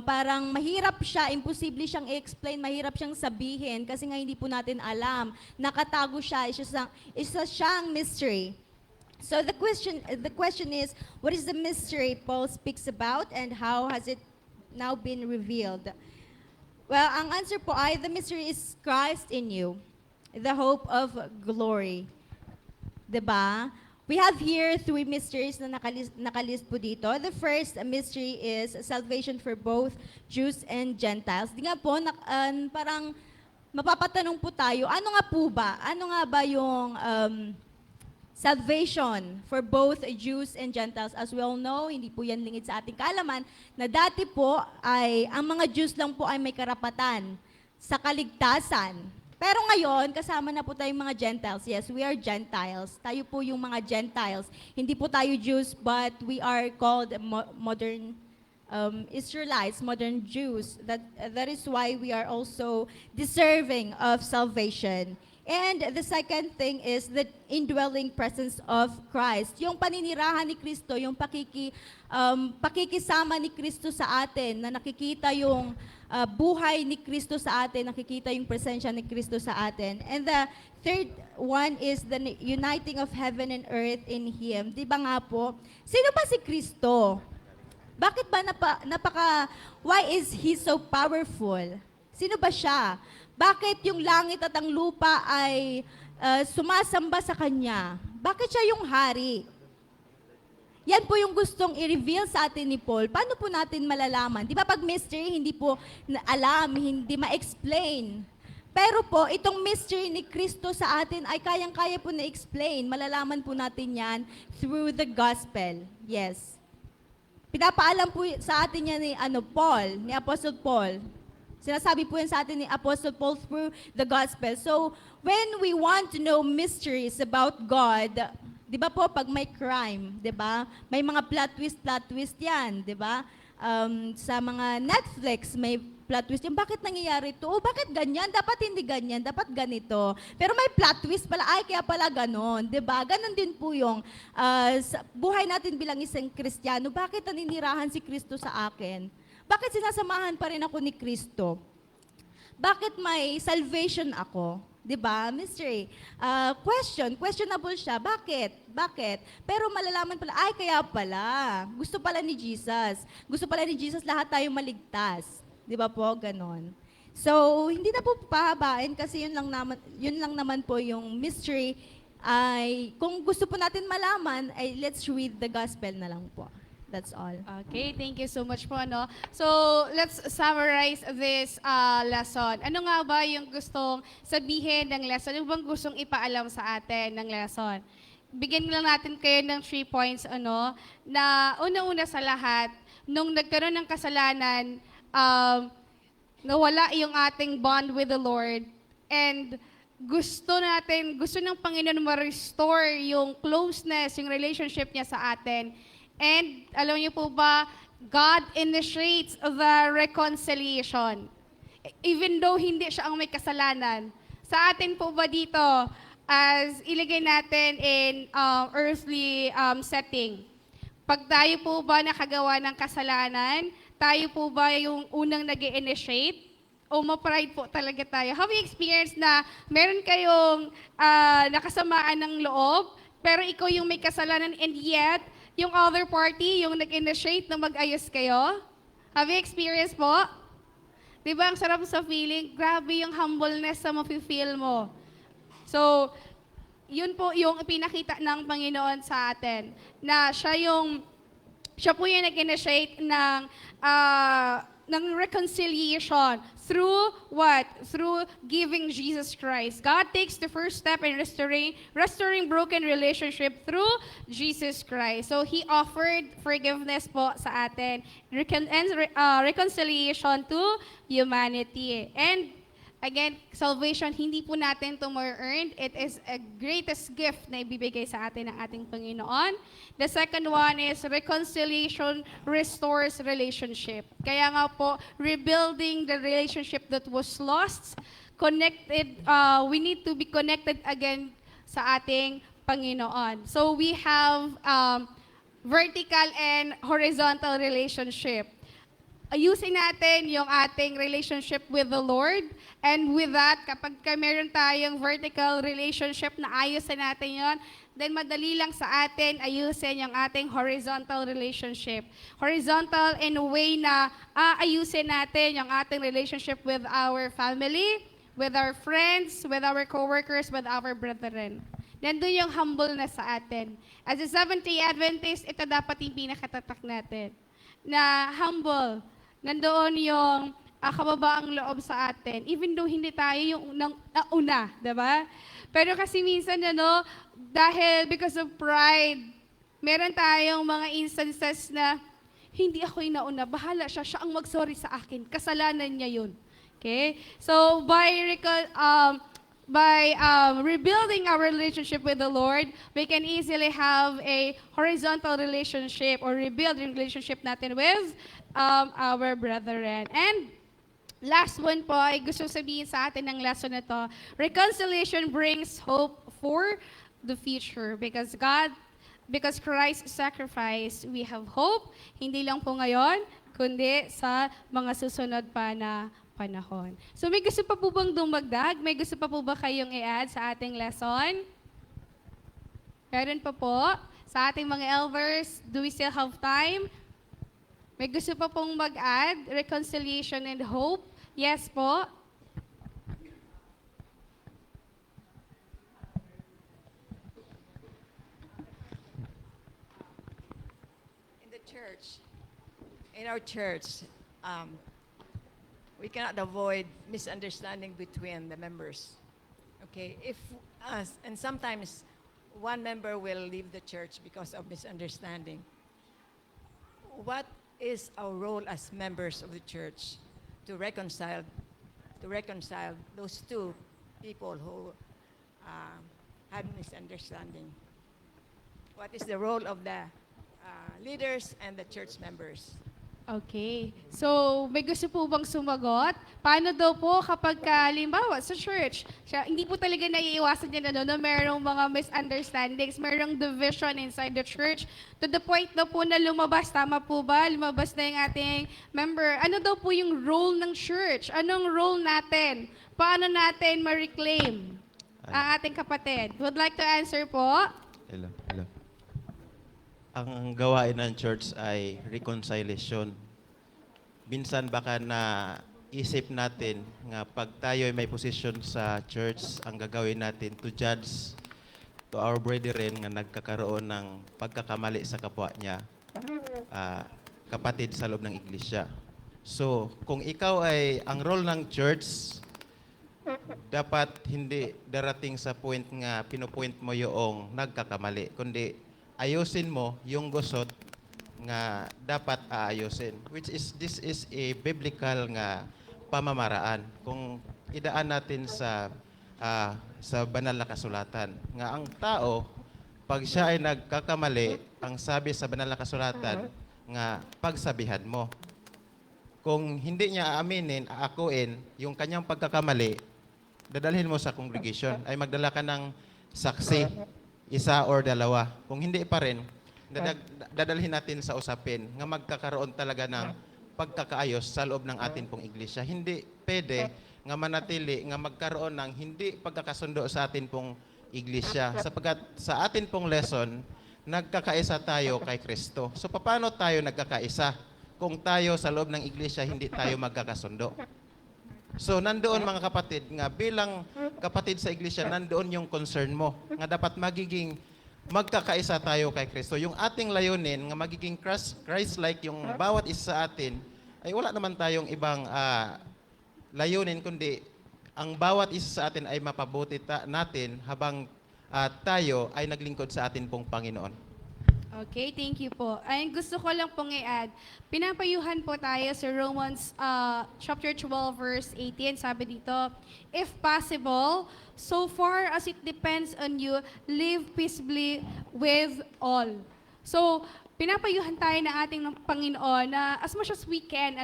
Parang mahirap siya, imposible siyang i-explain, mahirap siyang sabihin kasi nga hindi po natin alam. Nakatago siya, isa siyang mystery. So the question is, what is the mystery Paul speaks about and how has it now been revealed? Well, ang answer po ay, the mystery is Christ in you, the hope of glory. Diba? We have here 3 mysteries na nakalist po dito. The first mystery is salvation for both Jews and Gentiles. Di nga po, parang mapapatanong po tayo, ano nga po ba? Ano nga ba yung salvation for both Jews and Gentiles? As we all know, hindi po yan lingid sa ating kaalaman, na dati po ay ang mga Jews lang po ay may karapatan sa kaligtasan. Pero ngayon, kasama na po tayong mga Gentiles. Yes, we are Gentiles. Tayo po yung mga Gentiles. Hindi po tayo Jews, but we are called modern Israelites, modern Jews. That is why we are also deserving of salvation. And the second thing is the indwelling presence of Christ. Yung paninirahan ni Kristo, yung pakikisama ni Kristo sa atin, na nakikita yung buhay ni Kristo sa atin, nakikita yung presensya ni Kristo sa atin. And the third one is the uniting of heaven and earth in Him. Di ba nga po? Sino ba si Kristo? Bakit ba why is He so powerful? Sino ba siya? Bakit yung langit at ang lupa ay sumasamba sa Kanya? Bakit siya yung hari? Yan po yung gustong i-reveal sa atin ni Paul. Paano po natin malalaman? Di ba pag mystery, hindi po alam, hindi ma-explain. Pero po, itong mystery ni Kristo sa atin ay kayang-kaya po na-explain. Malalaman po natin yan through the gospel. Yes. Pinapaalam po sa atin yan ni Paul, ni Apostle Paul. Sinasabi po yan sa atin ni Apostle Paul through the gospel. So, when we want to know mysteries about God, di ba po, pag may crime, di ba? May mga plot twist yan, di ba? Sa mga Netflix, may plot twist yan. Bakit nangyayari ito? Bakit ganyan? Dapat hindi ganyan. Dapat ganito. Pero may plot twist pala. Ay, kaya pala ganon. Di ba? Ganon din po yung buhay natin bilang isang Kristiyano. Bakit naninirahan si Kristo sa akin? Bakit sinasamahan pa rin ako ni Kristo? Bakit may salvation ako? Diba? Mystery. Questionable siya. Bakit? Pero malalaman pala, ay kaya pala. Gusto pala ni Jesus. Gusto pala ni Jesus lahat tayo maligtas. Diba po? Ganon. So, hindi na po pahabain kasi yun lang naman po yung mystery. Ay, kung gusto po natin malaman, ay let's read the gospel na lang po. That's all. Okay, thank you so much po. So, let's summarize this lesson. Ano nga ba yung gustong sabihin ng lesson? Ano bang gustong ipaalam sa atin ng lesson? Bigyan lang natin kayo ng 3 points, na una-una sa lahat, nung nagkaroon ng kasalanan, nawala yung ating bond with the Lord, and gusto ng Panginoon ma-restore yung closeness, yung relationship niya sa atin. And alam niyo po ba, God initiates the reconciliation. Even though hindi siya ang may kasalanan. Sa atin po ba dito, as ilagay natin in earthly setting, pag tayo po ba nakagawa ng kasalanan, tayo po ba yung unang nag-initiate? O ma-pride po talaga tayo? Have you experienced na meron kayong nakasamaan ng loob, pero ikaw yung may kasalanan, and yet, yung other party, yung nag-initiate na mag-ayos kayo? Have you experienced po? Di ba, ang sarap sa feeling? Grabe yung humbleness na mafe-feel mo. So, yun po yung pinakita ng Panginoon sa atin. Na siya po yung nag-initiate ng reconciliation through what? Through giving Jesus Christ. God takes the first step in restoring broken relationship through Jesus Christ. So He offered forgiveness po sa atin and reconciliation to humanity. And again, salvation, hindi po natin ito ma-earned. It is a greatest gift na ibibigay sa atin ng ating Panginoon. The second one is reconciliation restores relationship. Kaya nga po, rebuilding the relationship that was lost, we need to be connected again sa ating Panginoon. So we have vertical and horizontal relationship. Ayusin natin yung ating relationship with the Lord. And with that, kapag meron tayong vertical relationship na ayusin natin yon, then madali lang sa atin ayusin yung ating horizontal relationship. Horizontal in a way na ayusin natin yung ating relationship with our family, with our friends, with our coworkers, with our brethren. Nandun yung humbleness sa atin. As a Seventh-day Adventist, ito dapat yung pinakatatak natin. Na humble. Nandoon yung kababaang loob sa atin. Even though hindi tayo yung nauna, diba? Pero kasi minsan, dahil because of pride, meron tayong mga instances na hindi ako yung nauna, bahala siya, siya ang mag-sorry sa akin. Kasalanan niya yun. Okay? So, by rebuilding our relationship with the Lord, we can easily have a horizontal relationship or rebuild yung relationship natin with our brethren. And last one po ay gusto sabihin sa atin ng lesson na to, reconciliation brings hope for the future because Christ's sacrifice, we have hope, hindi lang po ngayon, kundi sa mga susunod pa na panahon. So may gusto pa po bang dumagdag? May gusto pa po ba kayong i-add sa ating lesson? Meron pa po. Sa ating mga elders, do we still have time? May gusto pa pong mag-add? Reconciliation and hope? Yes po. In our church, we cannot avoid misunderstanding between the members. Okay, and sometimes one member will leave the church because of misunderstanding. What is our role as members of the church to reconcile those two people who have misunderstanding? What is the role of the leaders and the church members? Okay. So, may gusto po bang sumagot? Paano daw po kapag halimbawa sa church, hindi po talaga naiiwasan yan na merong mga misunderstandings, merong division inside the church, to the point na po na lumabas, tama po ba? Lumabas na yung ating member. Ano daw po yung role ng church? Anong role natin? Paano natin ma-reclaim ang ating kapatid? Would like to answer po? Hello. Ang gawain ng church ay reconciliation. Minsan baka na isip natin nga pag tayo ay may position sa church, ang gagawin natin to judge to our brethren nga nagkakaroon ng pagkakamali sa kapwa niya, kapatid sa loob ng iglesia. So, kung ikaw ay, ang role ng church, dapat hindi darating sa point nga pinupoint mo yung nagkakamali, kundi ayusin mo yung gusot nga dapat aayusin. This is a biblical nga pamamaraan. Kung idaan natin sa banal na kasulatan, nga ang tao, pag siya ay nagkakamali, ang sabi sa banal na kasulatan, nga pagsabihan mo. Kung hindi niya aaminin, aakuin, yung kanyang pagkakamali, dadalhin mo sa congregation, ay magdala ka ng saksi, isa or dalawa. Kung hindi pa rin, dadalhin natin sa usapin nga magkakaroon talaga ng pagkakaayos sa loob ng atin pong iglesia. Hindi pwede nga manatili, nga magkaroon ng hindi pagkakasundo sa atin pong iglesia. Sapagkat sa atin pong lesson, nagkakaisa tayo kay Kristo. So paano tayo nagkakaisa kung tayo sa loob ng iglesia hindi tayo magkakasundo? So, nandoon mga kapatid, nga bilang kapatid sa iglesia, nandoon yung concern mo, nga dapat magiging magkakaisa tayo kay Kristo. Yung ating layunin, nga magiging Christ-like yung bawat isa sa atin, ay wala naman tayong ibang layunin, kundi ang bawat isa sa atin ay mapabuti natin habang tayo ay naglingkod sa atin pong Panginoon. Okay, thank you po. Ay, gusto ko lang pong i-add, pinapayuhan po tayo sa Romans chapter 12, verse 18. Sabi dito, if possible, so far as it depends on you, live peaceably with all. So, pinapayuhan tayo ng ating Panginoon na as much as we can,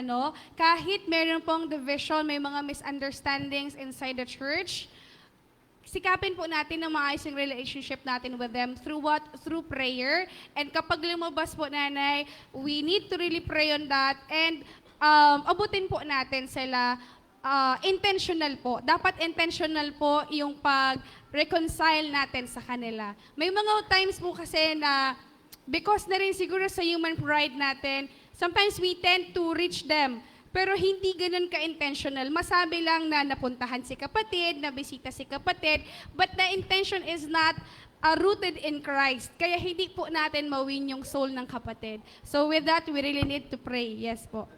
kahit meron pong division, may mga misunderstandings inside the church, sikapin po natin na maayos yung relationship natin with them through what? Through prayer. And kapag lumabas po, nanay, we need to really pray on that and abutin po natin sila intentional po. Dapat intentional po yung pag-reconcile natin sa kanila. May mga times po kasi na because na rin siguro sa human pride natin, sometimes we tend to reach them. Pero hindi ganun ka-intentional. Masabi lang na napuntahan si kapatid, nabisita si kapatid, but the intention is not rooted in Christ. Kaya hindi po natin mawin yung soul ng kapatid. So with that, we really need to pray. Yes po.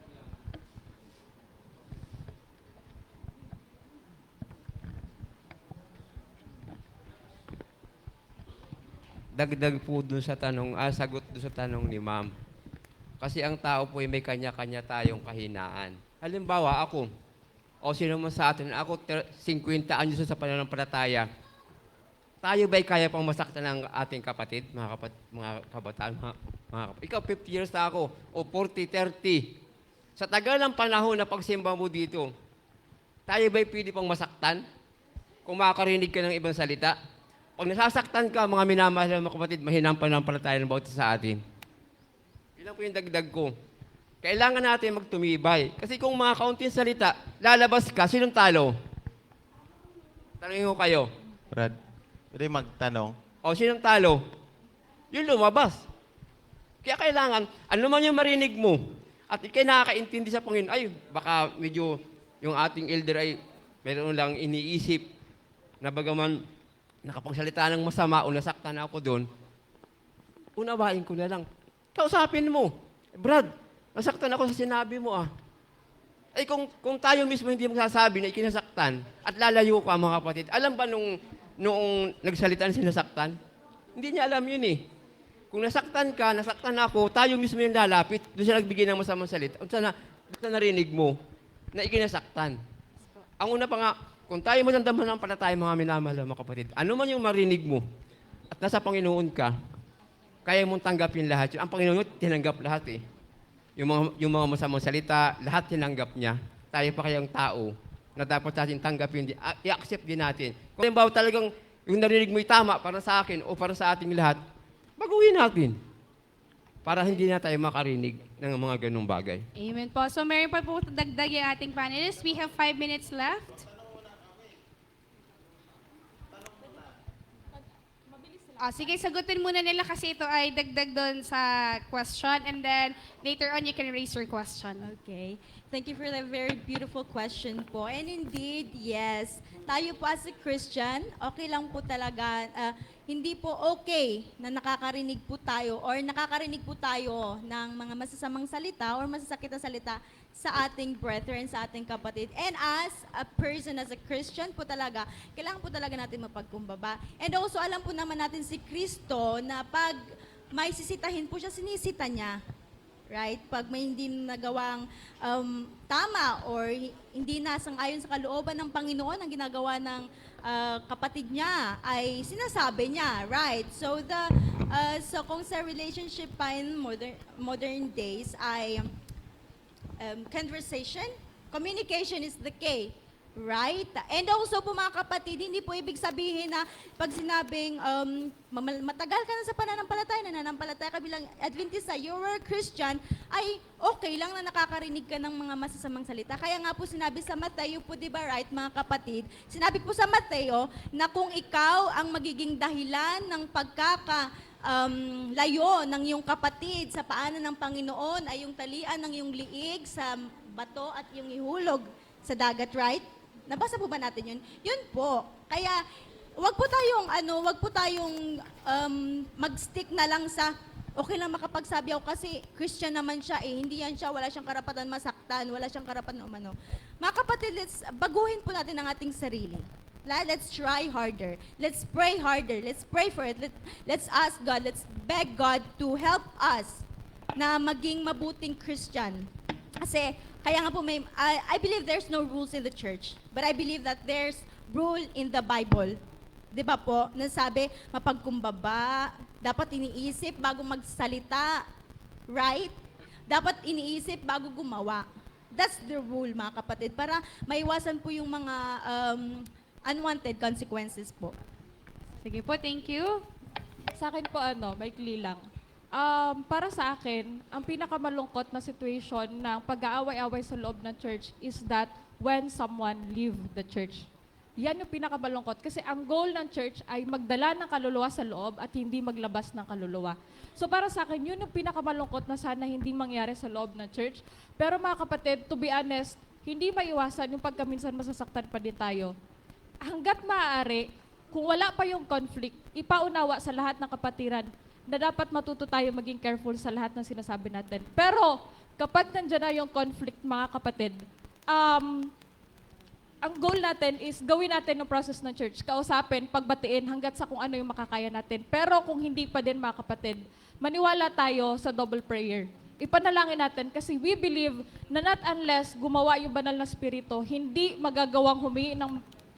Dagdag po dun sa tanong, sagot dun sa tanong ni ma'am. Kasi ang tao po ay may kanya-kanya tayong kahinaan. Halimbawa, ako, o sino man sa atin, ako 50 anyos sa pananampalataya. Tayo ba'y kaya pang masaktan ng ating kapatid, mga kabataan, ikaw 50 years na ako, o 40, 30. Sa tagal ng panahon na pagsimba mo dito, tayo ba'y pwede pang masaktan? Kung makakarinig ka ng ibang salita, pag nasasaktan ka, mga minamahal mga kapatid, mahinang pananampalataya ng bawat sa atin. Yun po yung dagdag ko. Kailangan natin magtumibay. Kasi kung mga kaunting salita, lalabas ka, sinong talo? Tanungin ko kayo. Brad, pwede magtanong? O, sinong talo? Yung lumabas. Kaya kailangan, ano man yung marinig mo, at ikay nakakaintindi sa Panginoon, ay, baka medyo yung ating elder ay meron lang iniisip na bagaman nakapagsalita ng masama o nasaktan ako doon, unawain ko na lang. Kausapin mo, Brad, nasaktan ako sa sinabi mo Ay kung tayo mismo hindi magsasabi na ikinasaktan at lalayo ka mga kapatid, alam ba noong nagsalita na sinasaktan? Hindi niya alam yun eh. Kung nasaktan ka, nasaktan ako, tayo mismo yung lalapit, doon siya nagbigay ng masamang salita. Doon na narinig mo na ikinasaktan. Ang una pa nga, kung tayo magandamhan ng palataya mga minamahal mga kapatid, ano man yung marinig mo at nasa Panginoon ka, kaya mong tanggapin lahat yun. Ang Panginoon, tinanggap lahat eh. Yung mga masamang salita, lahat tinanggap niya. Tayo pa kayang tao na dapat natin tanggapin, i-accept din natin. Kung halimbawa talagang yung narinig mo tama para sa akin o para sa ating lahat, baguhin natin. Para hindi na tayo makarinig ng mga ganung bagay. Amen po. So meron pa po dagdag yung ating panelists. We have 5 minutes left. Sige, sagutin muna nila kasi ito ay dagdag doon sa question and then later on you can raise your question. Okay. Thank you for the very beautiful question po. And indeed, yes, tayo po as a Christian, okay lang po talaga, hindi po okay na nakakarinig po tayo or nakakarinig po tayo ng mga masasamang salita or masasakit na salita sa ating brethren, sa ating kapatid. And as a person, as a Christian po talaga, kailangan po talaga natin mapagkumbaba. And also, alam po naman natin si Kristo na pag may sisitahin po siya, sinisita niya. Right? Pag may hindi nagawang tama or hindi nasang-ayon sa kalooban ng Panginoon ang ginagawa ng kapatid niya, ay sinasabi niya. Right? So, so kung sa relationship pa in modern days ay conversation, communication is the key, right? And also po mga kapatid, hindi po ibig sabihin na pag sinabing matagal ka na sa pananampalataya, nananampalataya ka bilang Adventista, you're a Christian, ay okay lang na nakakarinig ka ng mga masasamang salita. Kaya nga po sinabi sa Mateo po, di ba right mga kapatid? Sinabi po sa Mateo na kung ikaw ang magiging dahilan ng layo ng iyong kapatid sa paanan ng Panginoon ay yung talian ng iyong liig sa bato at yung ihulog sa dagat, right? Nabasa po ba natin yun? Yun po. Kaya wag po tayong mag-stick na lang sa okay lang makapagsabi ako kasi Christian naman siya eh. Hindi yan siya, wala siyang karapatan masaktan, wala siyang karapatan umano. Mga kapatid, baguhin po natin ang ating sarili. Let's try harder. Let's pray harder. Let's pray for it. Let's ask God. Let's beg God to help us na maging mabuting Christian. Kasi, kaya nga po I believe there's no rules in the church. But I believe that there's rule in the Bible. Di ba po? Nasabi, mapagkumbaba, dapat iniisip bago magsalita. Right? Dapat iniisip bago gumawa. That's the rule, mga kapatid. Para maiwasan po yung mga unwanted consequences po. Sige po, thank you. Sa akin po, maikli lang. Para sa akin, ang pinakamalungkot na situation ng pag-aaway-away sa loob ng church is that when someone leave the church. Yan yung pinakamalungkot kasi ang goal ng church ay magdala ng kaluluwa sa loob at hindi maglabas ng kaluluwa. So para sa akin, yun yung pinakamalungkot na sana hindi mangyari sa loob ng church. Pero mga kapatid, to be honest, hindi maiwasan yung pagkaminsan masasaktan pa din tayo. Hanggat maaari, kung wala pa yung conflict, ipaunawa sa lahat ng kapatiran na dapat matuto tayo maging careful sa lahat ng sinasabi natin. Pero kapag nandiyan na yung conflict, mga kapatid, ang goal natin is gawin natin yung process ng church, kausapin, pagbatiin hanggat sa kung ano yung makakaya natin. Pero kung hindi pa din, mga kapatid, maniwala tayo sa double prayer. Ipanalangin natin kasi we believe na not unless gumawa yung banal na spirito, hindi magagawang humingi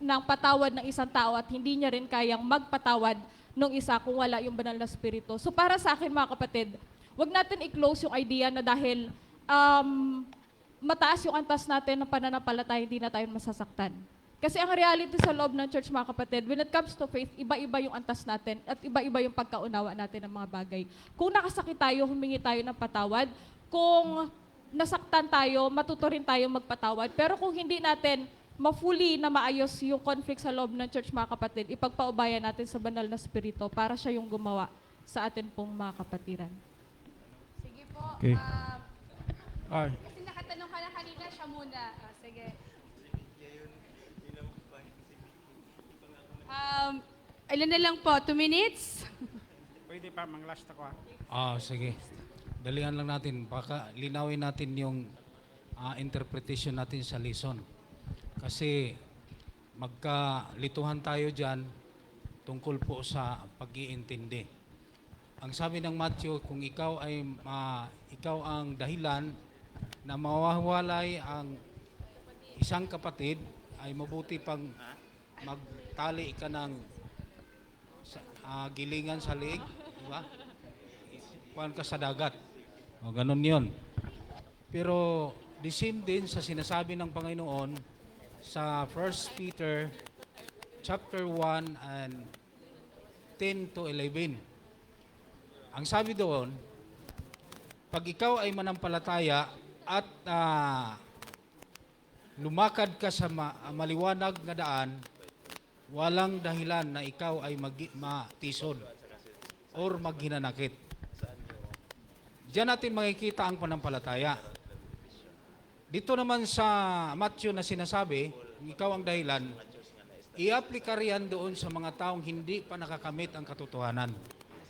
ng patawad ng isang tao at hindi niya rin kayang magpatawad ng isa kung wala yung banal na spirito. So para sa akin, mga kapatid, wag natin i-close yung idea na dahil mataas yung antas natin ng pananampalataya, hindi na tayo masasaktan. Kasi ang reality sa loob ng church, mga kapatid, when it comes to faith, iba-iba yung antas natin at iba-iba yung pagkaunawa natin ng mga bagay. Kung nakasakit tayo, humingi tayo ng patawad. Kung nasaktan tayo, matuto rin tayo magpatawad. Pero kung hindi natin ma-fully na maayos yung conflict sa loob ng church, mga kapatid, ipagpaubaya natin sa banal na spirito para siya yung gumawa sa atin pong mga kapatiran. Sige po. Okay. Kasi nakatanong ka na kanina, siya muna. Sige. Ilan na lang po? 2 minutes? Pwede pa, mang-last ako sige. Dalihan lang natin. Baka linawin natin yung interpretation natin sa lesson. Kasi magkalituhan tayo dyan tungkol po sa pag-iintindi. Ang sabi ng Matthew, kung ikaw ang dahilan na mawawalay ang isang kapatid, ay mabuti pang magtali ka ng gilingan sa liig, di ba? Kuhan ka sa dagat. O, ganun yun. Pero, the same din sa sinasabi ng Panginoon sa 1 Peter chapter 1 and 10 to 11. Ang sabi doon, pag ikaw ay manampalataya at lumakad ka sa maliwanag na daan, walang dahilan na ikaw ay matisod or maghinanakit. Diyan natin makikita ang panampalataya. Dito naman sa Matthew na sinasabi, ikaw ang dahilan, i-aplika riyan doon sa mga taong hindi pa nakakamit ang katotohanan.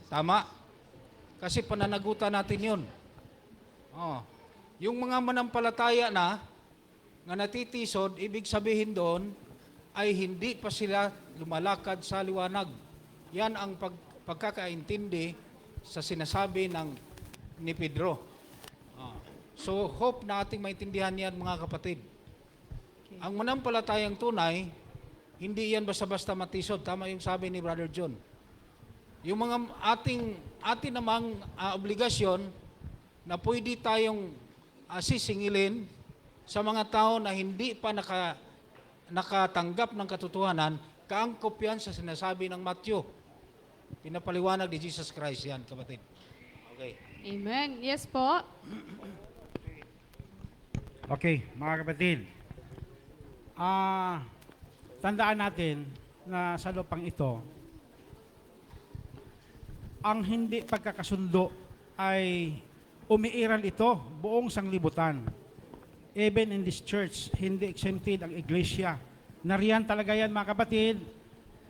Tama? Kasi pananagutan natin yun. Yung mga manampalataya na natitisod, ibig sabihin doon, ay hindi pa sila lumalakad sa liwanag. Yan ang pagkakaintindi sa sinasabi ni Pedro. So, hope na ating maintindihan yan, mga kapatid. Ang manampalatayang tunay, hindi yan basta-basta matisod. Tama yung sabi ni Brother John. Yung mga ating namang obligasyon na pwede tayong sisingilin sa mga tao na hindi pa nakatanggap ng katotohanan, kaangkop yan sa sinasabi ng Matthew. Pinapaliwanag ni Jesus Christ yan, kapatid. Okay. Amen. Yes po. Okay, mga kapatid. Tandaan natin na sa lupang ito, ang hindi pagkakasundo ay umiiral ito buong sanglibutan. Even in this church, hindi exempted ang iglesia. Nariyan talaga yan, mga kapatid.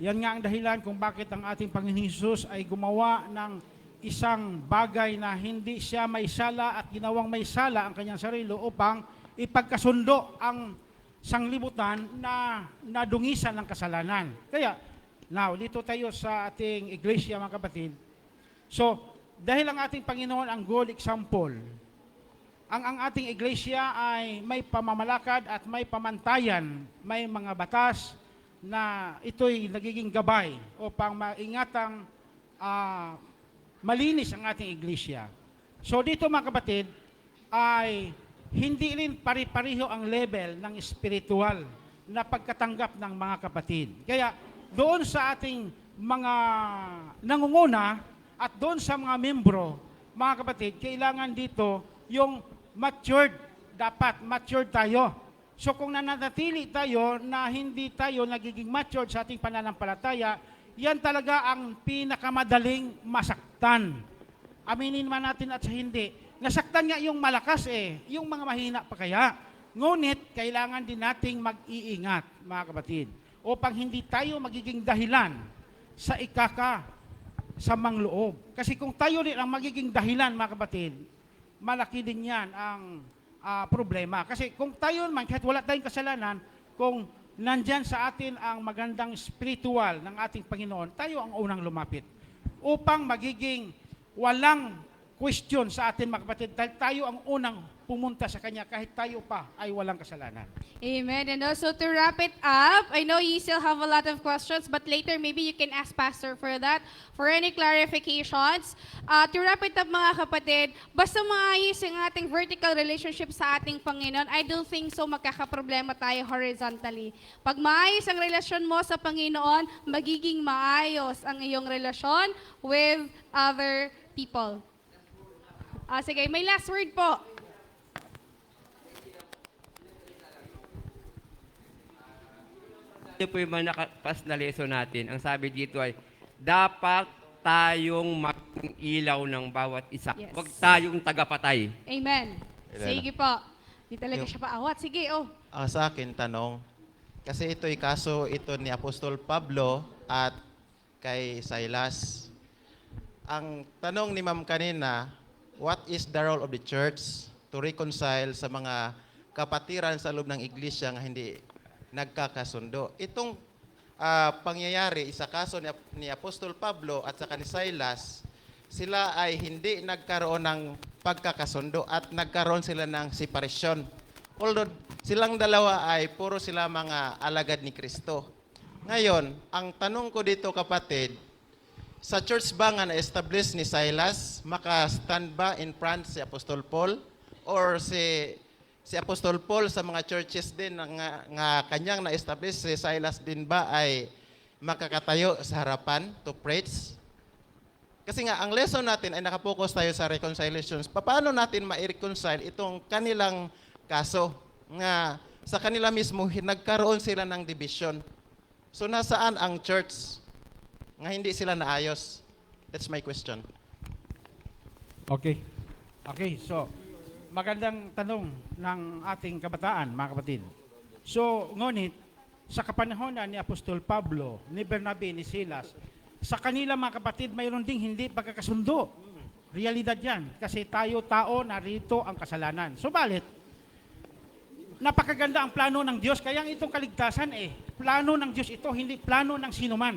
Yan nga ang dahilan kung bakit ang ating Panginoon Hesus ay gumawa ng isang bagay na hindi siya may sala at ginawang may sala ang kanyang sarili upang ipagkasundo ang sanglibutan na nadungisan ng kasalanan. Kaya, now, dito tayo sa ating iglesia, mga kapatid. So, dahil ang ating Panginoon ang good example, ang ating iglesia ay may pamamalakad at may pamantayan, may mga batas na ito'y nagiging gabay upang maingatang malinis ang ating iglesia. So dito mga kapatid, ay hindi rin pari-pariho ang level ng spiritual na pagkatanggap ng mga kapatid. Kaya doon sa ating mga nangunguna at doon sa mga membro, mga kapatid, kailangan dito yung matured, dapat matured tayo. So kung nananatili tayo na hindi tayo nagiging matured sa ating pananampalataya, yan talaga ang pinakamadaling masaktan. Aminin man natin at sa hindi. Nasaktan nga yung malakas yung mga mahina pa kaya. Ngunit kailangan din nating mag-iingat, mga kapatid, upang hindi tayo magiging dahilan sa sa mangloob. Kasi kung tayo rin ang magiging dahilan, mga kapatid, malaki din yan ang problema. Kasi kung tayo man, kahit wala tayong kasalanan, kung nandyan sa atin ang magandang spiritual ng ating Panginoon, tayo ang unang lumapit upang magiging walang question sa atin, mga kapatid, dahil tayo ang unang pumunta sa Kanya kahit tayo pa ay walang kasalanan. Amen. And also to wrap it up, I know you still have a lot of questions, but later maybe you can ask Pastor for that, for any clarifications. To wrap it up, mga kapatid, basta maayos ang ating vertical relationship sa ating Panginoon, I don't think so magkakaproblema tayo horizontally. Pag maayos ang relasyon mo sa Panginoon, magiging maayos ang iyong relasyon with other people. Sige, may last word po. Ito po yung mga nakapas na lesson natin. Ang sabi dito ay, dapat tayong maging ilaw ng bawat isa. Yes. Huwag tayong tagapatay. Amen. Sige po. Di talaga siya paawat. Sige, Sa akin, tanong, kasi ito'y kaso ito ni Apostol Pablo at kay Silas. Ang tanong ni Ma'am kanina, what is the role of the church to reconcile sa mga kapatiran sa loob ng iglesia nga hindi nagkakasundo? Itong pangyayari, isa kaso ni Apostol Pablo at saka ni Silas, sila ay hindi nagkaroon ng pagkakasundo at nagkaroon sila ng separation. Although silang dalawa ay puro sila mga alagad ni Kristo. Ngayon, ang tanong ko dito, kapatid, sa church ba nga na-establish ni Silas, maka-stand ba in front si Apostol Paul? Or si Apostol Paul sa mga churches din nga kanyang na-establish, si Silas din ba ay makakatayo sa harapan to preach? Kasi nga, ang lesson natin ay nakapokus tayo sa reconciliations. Paano natin ma-reconcile itong kanilang kaso nga sa kanila mismo nagkaroon sila ng division? So nasaan ang church nga hindi sila naayos? That's my question. Okay. Okay, so magandang tanong ng ating kabataan, mga kapatid. So, ngunit, sa kapanahon ni Apostol Pablo, ni Bernabe, ni Silas, sa kanila, mga kapatid, mayroon ding hindi pagkakasundo. Realidad yan. Kasi tayo, tao, narito ang kasalanan. Subalit, napakaganda ang plano ng Diyos. Kaya itong kaligtasan plano ng Diyos ito, hindi plano ng sinuman.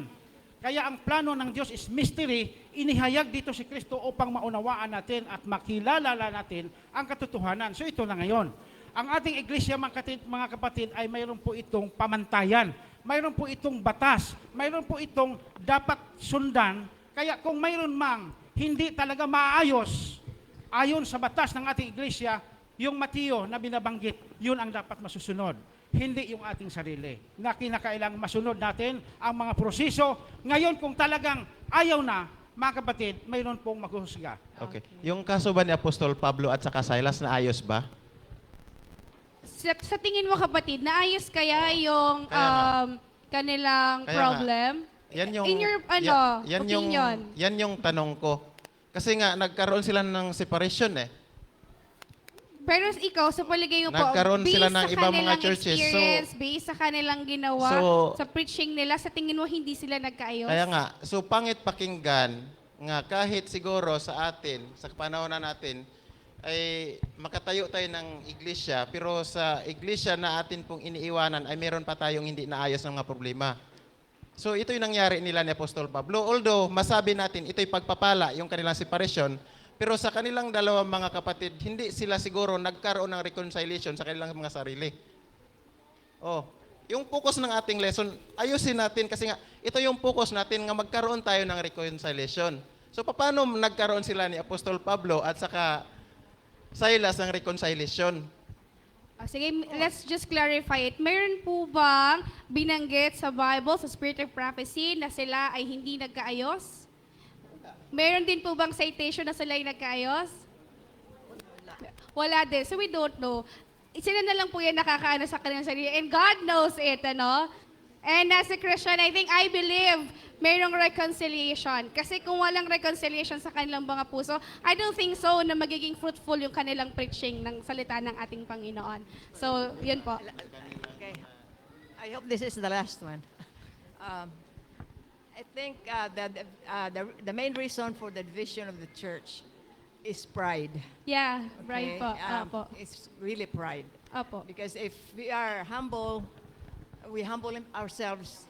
Kaya ang plano ng Diyos is mystery, inihayag dito si Kristo upang maunawaan natin at makilala natin ang katotohanan. So ito na ngayon. Ang ating iglesia, mga kapatid, ay mayroon po itong pamantayan. Mayroon po itong batas. Mayroon po itong dapat sundan. Kaya kung mayroon mang hindi talaga maayos, ayon sa batas ng ating iglesia, yung Mateo na binabanggit, yun ang dapat masusunod. Hindi yung ating sarili. Na kinakailangang masunod natin ang mga proseso. Ngayon, kung talagang ayaw na, mga kapatid, mayroon pong maghuhusga. Okay. Yung kaso ba ni Apostol Pablo at saka Silas, naayos ba? Sa tingin mo, kapatid, naayos kaya yung kanilang problem? Yan yung, In your opinion? Yan yung tanong ko. Kasi nga, nagkaroon sila ng separation Pero ikaw, sa paligay mo po, Nagkaroon sila ng based sa ibang mga kanilang churches. experience, based sa kanilang ginawa, So, sa preaching nila, sa tingin mo hindi sila nagkaayos? Kaya nga, so pangit pakinggan nga kahit siguro sa atin, sa panahon na natin, ay makatayo tayo ng iglesia, pero sa iglesia na atin pong iniiwanan ay meron pa tayong hindi naayos ng mga problema. So ito yung nangyari nila ni Apostol Pablo. Although masabi natin ito'y pagpapala, yung kanilang separation, pero sa kanilang dalawang mga kapatid, hindi sila siguro nagkaroon ng reconciliation sa kanilang mga sarili. Oh, yung focus ng ating lesson, ayusin natin kasi nga ito yung focus natin nga magkaroon tayo ng reconciliation. So paano nagkaroon sila ni Apostol Pablo at saka Silas ng reconciliation? Sige, let's just clarify it. Meron po bang binanggit sa Bible, sa Spirit of Prophecy, na sila ay hindi nagkaayos? Meron din po bang citation na sila ay nagkaayos? Wala din. So we don't know. Sila na lang po yan nakakaano sa kanilang sarili. And God knows it, ano? And as a Christian, I believe mayroong reconciliation. Kasi kung walang reconciliation sa kanilang mga puso, I don't think so na magiging fruitful yung kanilang preaching ng salita ng ating Panginoon. So, yun po. Okay. I hope this is the last one. I think the main reason for the division of the church is pride. Yeah, pride po. Apo. It's really pride. Apo. Because if we are humble, we humble ourselves,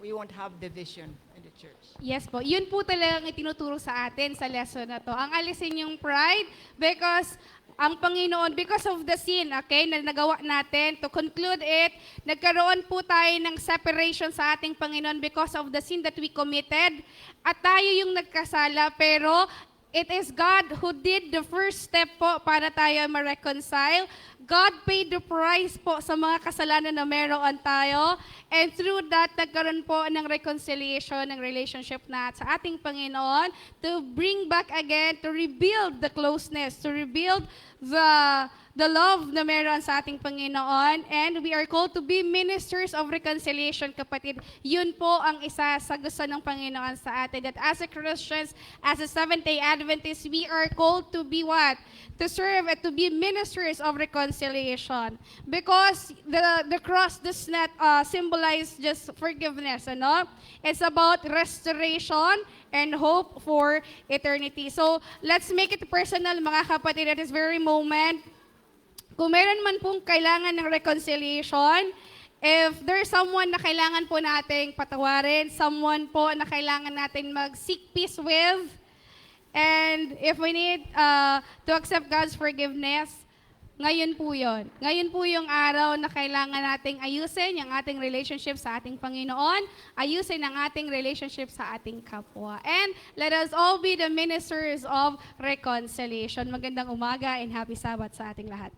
we won't have division in the church. Yes po. Yun po talagang itinuturo sa atin sa lesson na to. Ang alisin yung pride because ang Panginoon, because of the sin, okay, na nagawa natin, to conclude it, nagkaroon po tayo ng separation sa ating Panginoon because of the sin that we committed. At tayo yung nagkasala, pero it is God who did the first step po para tayo ma-reconcile. God paid the price po sa mga kasalanan na meron tayo. And through that, nagkaroon po ng reconciliation, ng relationship na sa ating Panginoon to bring back again, to rebuild the closeness, to rebuild the love na meron sa ating Panginoon. And we are called to be ministers of reconciliation, kapatid. Yun po ang isa sa gusto ng Panginoon sa atin. That as a Christians, as a Seventh-day Adventists, we are called to be what? To serve and to be ministers of reconciliation. Because the cross does not symbolize just forgiveness, ano? It's about restoration and hope for eternity. So, let's make it personal, mga kapatid, at this very moment. Kung meron man pong kailangan ng reconciliation, if there's someone na kailangan po nating patawarin, someone po na kailangan natin mag-seek peace with, and if we need to accept God's forgiveness, ngayon po yun. Ngayon po yung araw na kailangan nating ayusin yung ating relationship sa ating Panginoon, ayusin ang ating relationship sa ating kapwa. And let us all be the ministers of reconciliation. Magandang umaga and happy Sabbath sa ating lahat.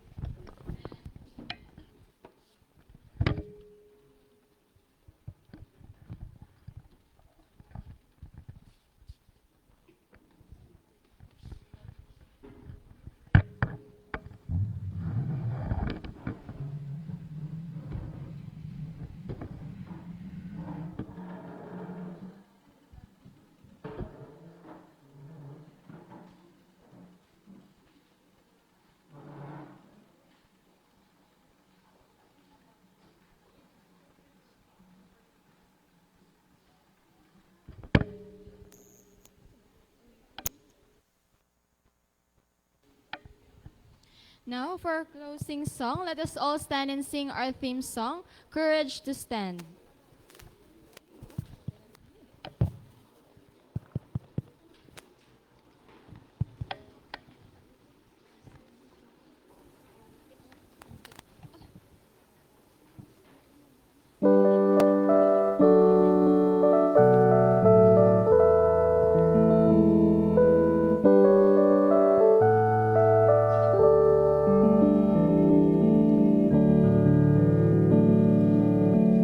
Now, for our closing song, let us all stand and sing our theme song, Courage to Stand.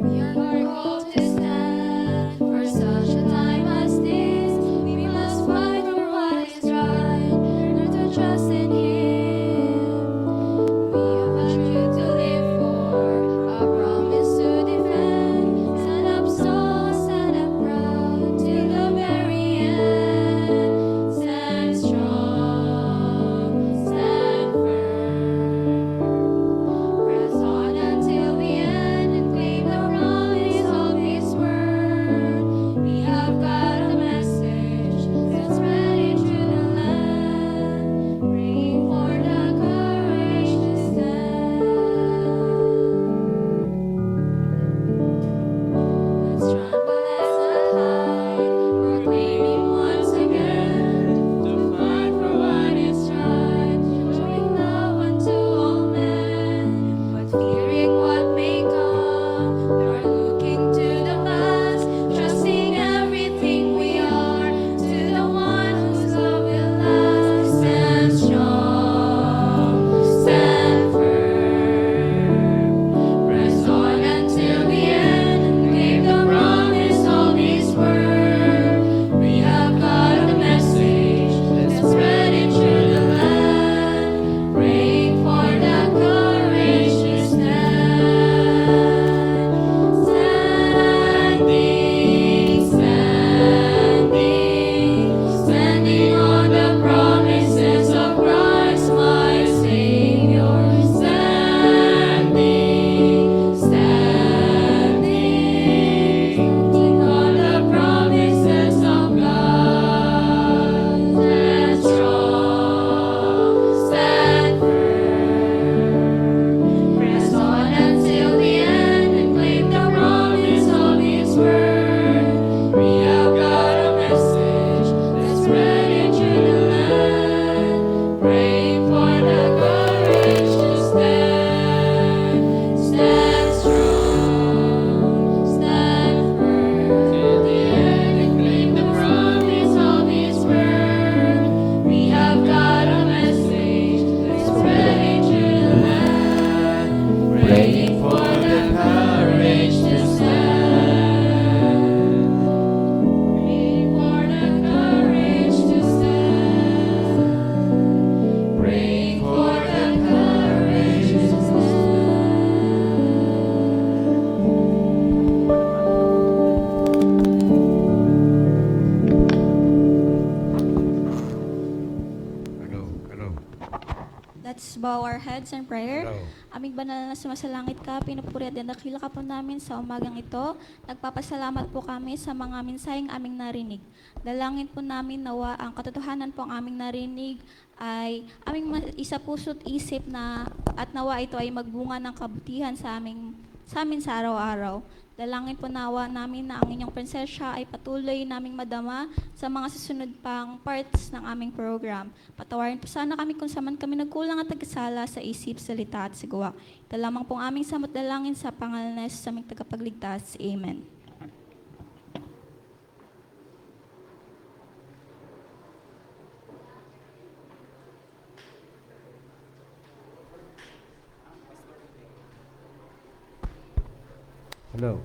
We are Let's bow our heads in prayer. Aming banal na sumasalangit ka, pinupuri at dinakila ka po namin sa umagang ito. Nagpapasalamat po kami sa mga mensaheng aming narinig. Dalangin po namin nawa ang katotohanan po ang aming narinig ay aming isa puso't isip na at nawa ito ay magbunga ng kabutihan sa amin sa araw-araw. Dalangin po nawa namin na ang inyong presensya ay patuloy naming madama sa mga susunod pang parts ng aming program. Patawarin po sana kami kung saan kami nagkulang at nagkasala sa isip, salita at sigawa. Ito lamang pong aming samot dalangin sa pangalan ng Jesus aming tagapagligtas. Amen. Hello.